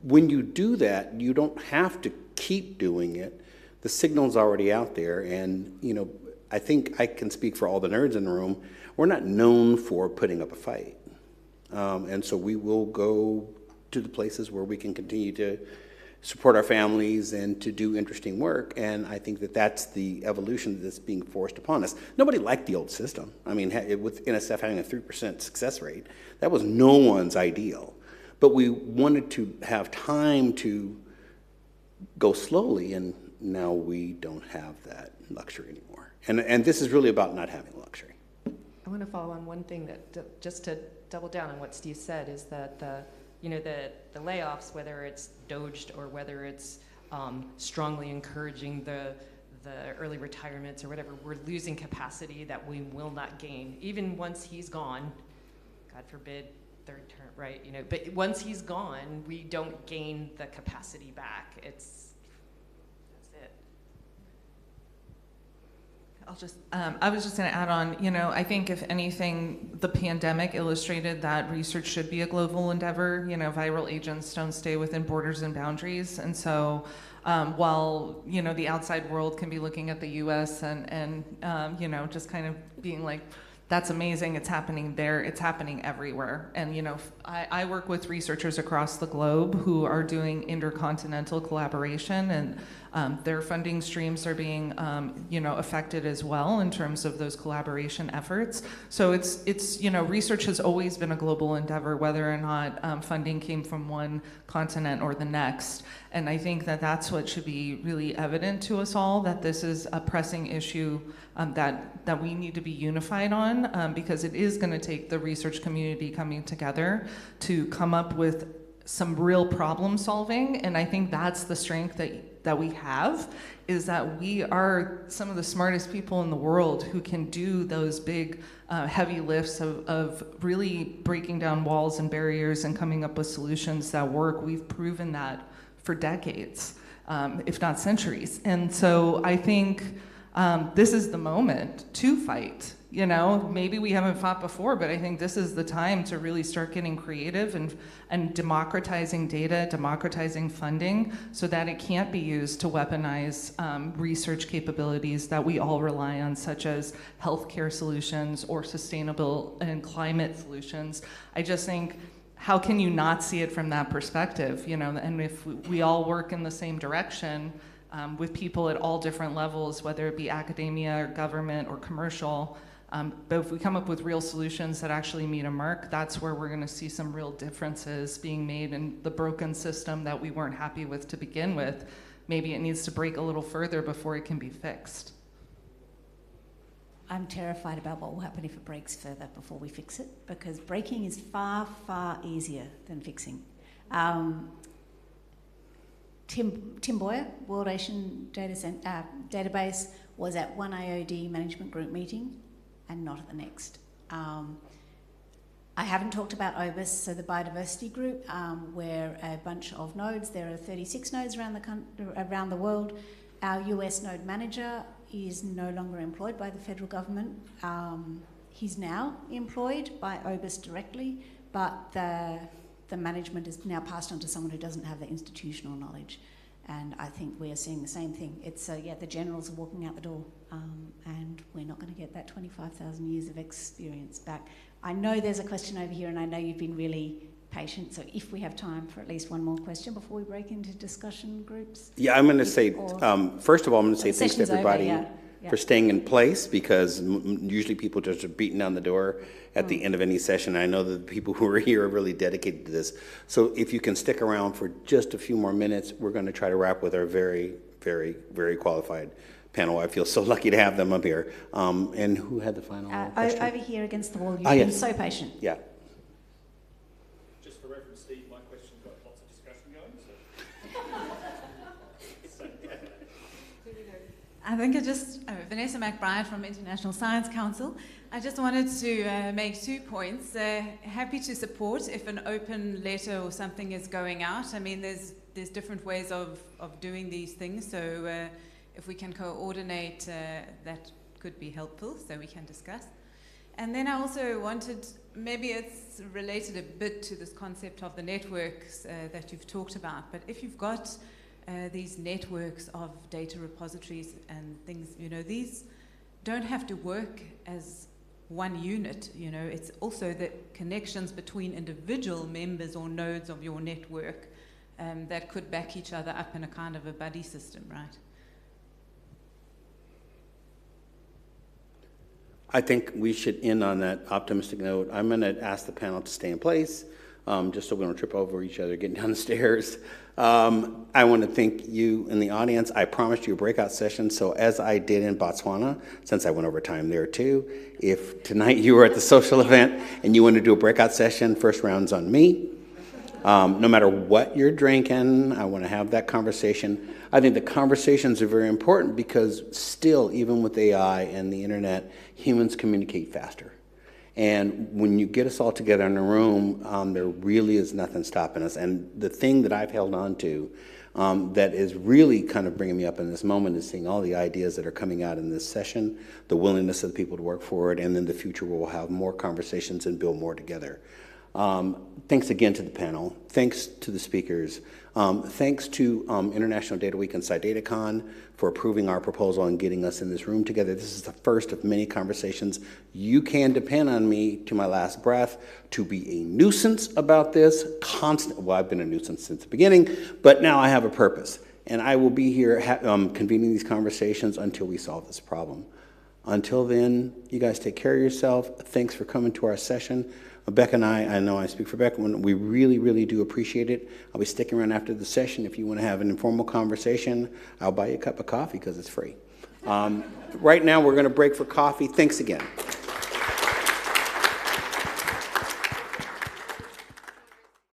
when you do that, you don't have to keep doing it. The signal's already out there, and you know, I think I can speak for all the nerds in the room. We're not known for putting up a fight, and so we will go to the places where we can continue to support our families and to do interesting work. And I think that that's the evolution that's being forced upon us. Nobody liked the old system. I mean, with NSF having a 3% success rate, that was no one's ideal. But we wanted to have time to go slowly, and now we don't have that luxury anymore. And this is really about not having luxury. I want to follow on one thing that, just to double down on what Steve said, is that the layoffs, whether it's doged or whether it's strongly encouraging the early retirements or whatever, we're losing capacity that we will not gain. Even once he's gone, God forbid, third term, right? You know, but once he's gone, we don't gain the capacity back. That's it. I was just going to add on, you know, I think if anything, the pandemic illustrated that research should be a global endeavor. You know, viral agents don't stay within borders and boundaries. And so while, you know, the outside world can be looking at the US and you know, just kind of being like, that's amazing, it's happening there, it's happening everywhere. And, you know, I work with researchers across the globe who are doing intercontinental collaboration, and their funding streams are being, you know, affected as well in terms of those collaboration efforts. So it's you know, research has always been a global endeavor, whether or not funding came from one continent or the next. And I think that that's what should be really evident to us all, that this is a pressing issue that we need to be unified on, because it is going to take the research community coming together to come up with some real problem solving. And I think that's the strength that we have, is that we are some of the smartest people in the world who can do those big heavy lifts of really breaking down walls and barriers and coming up with solutions that work. We've proven that for decades, if not centuries. And so I think this is the moment to fight. You know, maybe we haven't fought before, but I think this is the time to really start getting creative and democratizing data, democratizing funding, so that it can't be used to weaponize research capabilities that we all rely on, such as healthcare solutions or sustainable and climate solutions. I just think, how can you not see it from that perspective? You know, and if we all work in the same direction with people at all different levels, whether it be academia or government or commercial, but if we come up with real solutions that actually meet a mark, that's where we're going to see some real differences being made in the broken system that we weren't happy with to begin with. Maybe it needs to break a little further before it can be fixed. I'm terrified about what will happen if it breaks further before we fix it, because breaking is far, far easier than fixing. Tim Boyer, World Ocean Database, was at one IOD management group meeting and not at the next. I haven't talked about OBIS, so the biodiversity group, where a bunch of nodes, there are 36 nodes around the world. Our US node manager is no longer employed by the federal government. He's now employed by OBIS directly, but the management is now passed on to someone who doesn't have the institutional knowledge. And I think we are seeing the same thing. It's, yeah, the generals are walking out the door, and we're not going to get that 25,000 years of experience back. I know there's a question over here, and I know you've been really patient, so if we have time for at least one more question before we break into discussion groups. Yeah, I'm going to say, first of all, I'm going to say the thanks to session's over, everybody yeah. for staying in place, because usually people just are beating down the door at the end of any session. I know that the people who are here are really dedicated to this. So if you can stick around for just a few more minutes, we're going to try to wrap with our very, very, very qualified panel. I feel so lucky to have them up here. And who had the final question? Over here against the wall, you've been so patient. Yeah. Just for reference, Steve, my question got lots of discussion going. So. I think Vanessa McBride from International Science Council. I just wanted to make 2 points. Happy to support if an open letter or something is going out. I mean, there's different ways of doing these things, so if we can coordinate, that could be helpful, so we can discuss. And then I also wanted, maybe it's related a bit to this concept of the networks that you've talked about, but if you've got these networks of data repositories and things, you know, these don't have to work as one unit, you know, it's also the connections between individual members or nodes of your network that could back each other up in a kind of a buddy system, right? I think we should end on that optimistic note. I'm going to ask the panel to stay in place, just so we don't trip over each other getting down the stairs. I want to thank you in the audience. I promised you a breakout session, so as I did in Botswana, since I went over time there too, if tonight you were at the social event and you want to do a breakout session, first round's on me. No matter what you're drinking, I want to have that conversation. I think the conversations are very important because still, even with AI and the internet, humans communicate faster. And when you get us all together in a room, there really is nothing stopping us. And the thing that I've held on to that is really kind of bringing me up in this moment is seeing all the ideas that are coming out in this session, the willingness of the people to work for it, and then the future where we'll have more conversations and build more together. Thanks again to the panel. Thanks to the speakers. Thanks to International Data Week and SciDataCon for approving our proposal and getting us in this room together. This is the first of many conversations. You can depend on me to my last breath to be a nuisance about this well, I've been a nuisance since the beginning, but now I have a purpose. And I will be here convening these conversations until we solve this problem. Until then, you guys take care of yourself. Thanks for coming to our session. Becca and I know I speak for Becca, we really, really do appreciate it. I'll be sticking around after the session. If you want to have an informal conversation, I'll buy you a cup of coffee because it's free. Right now, we're going to break for coffee. Thanks again.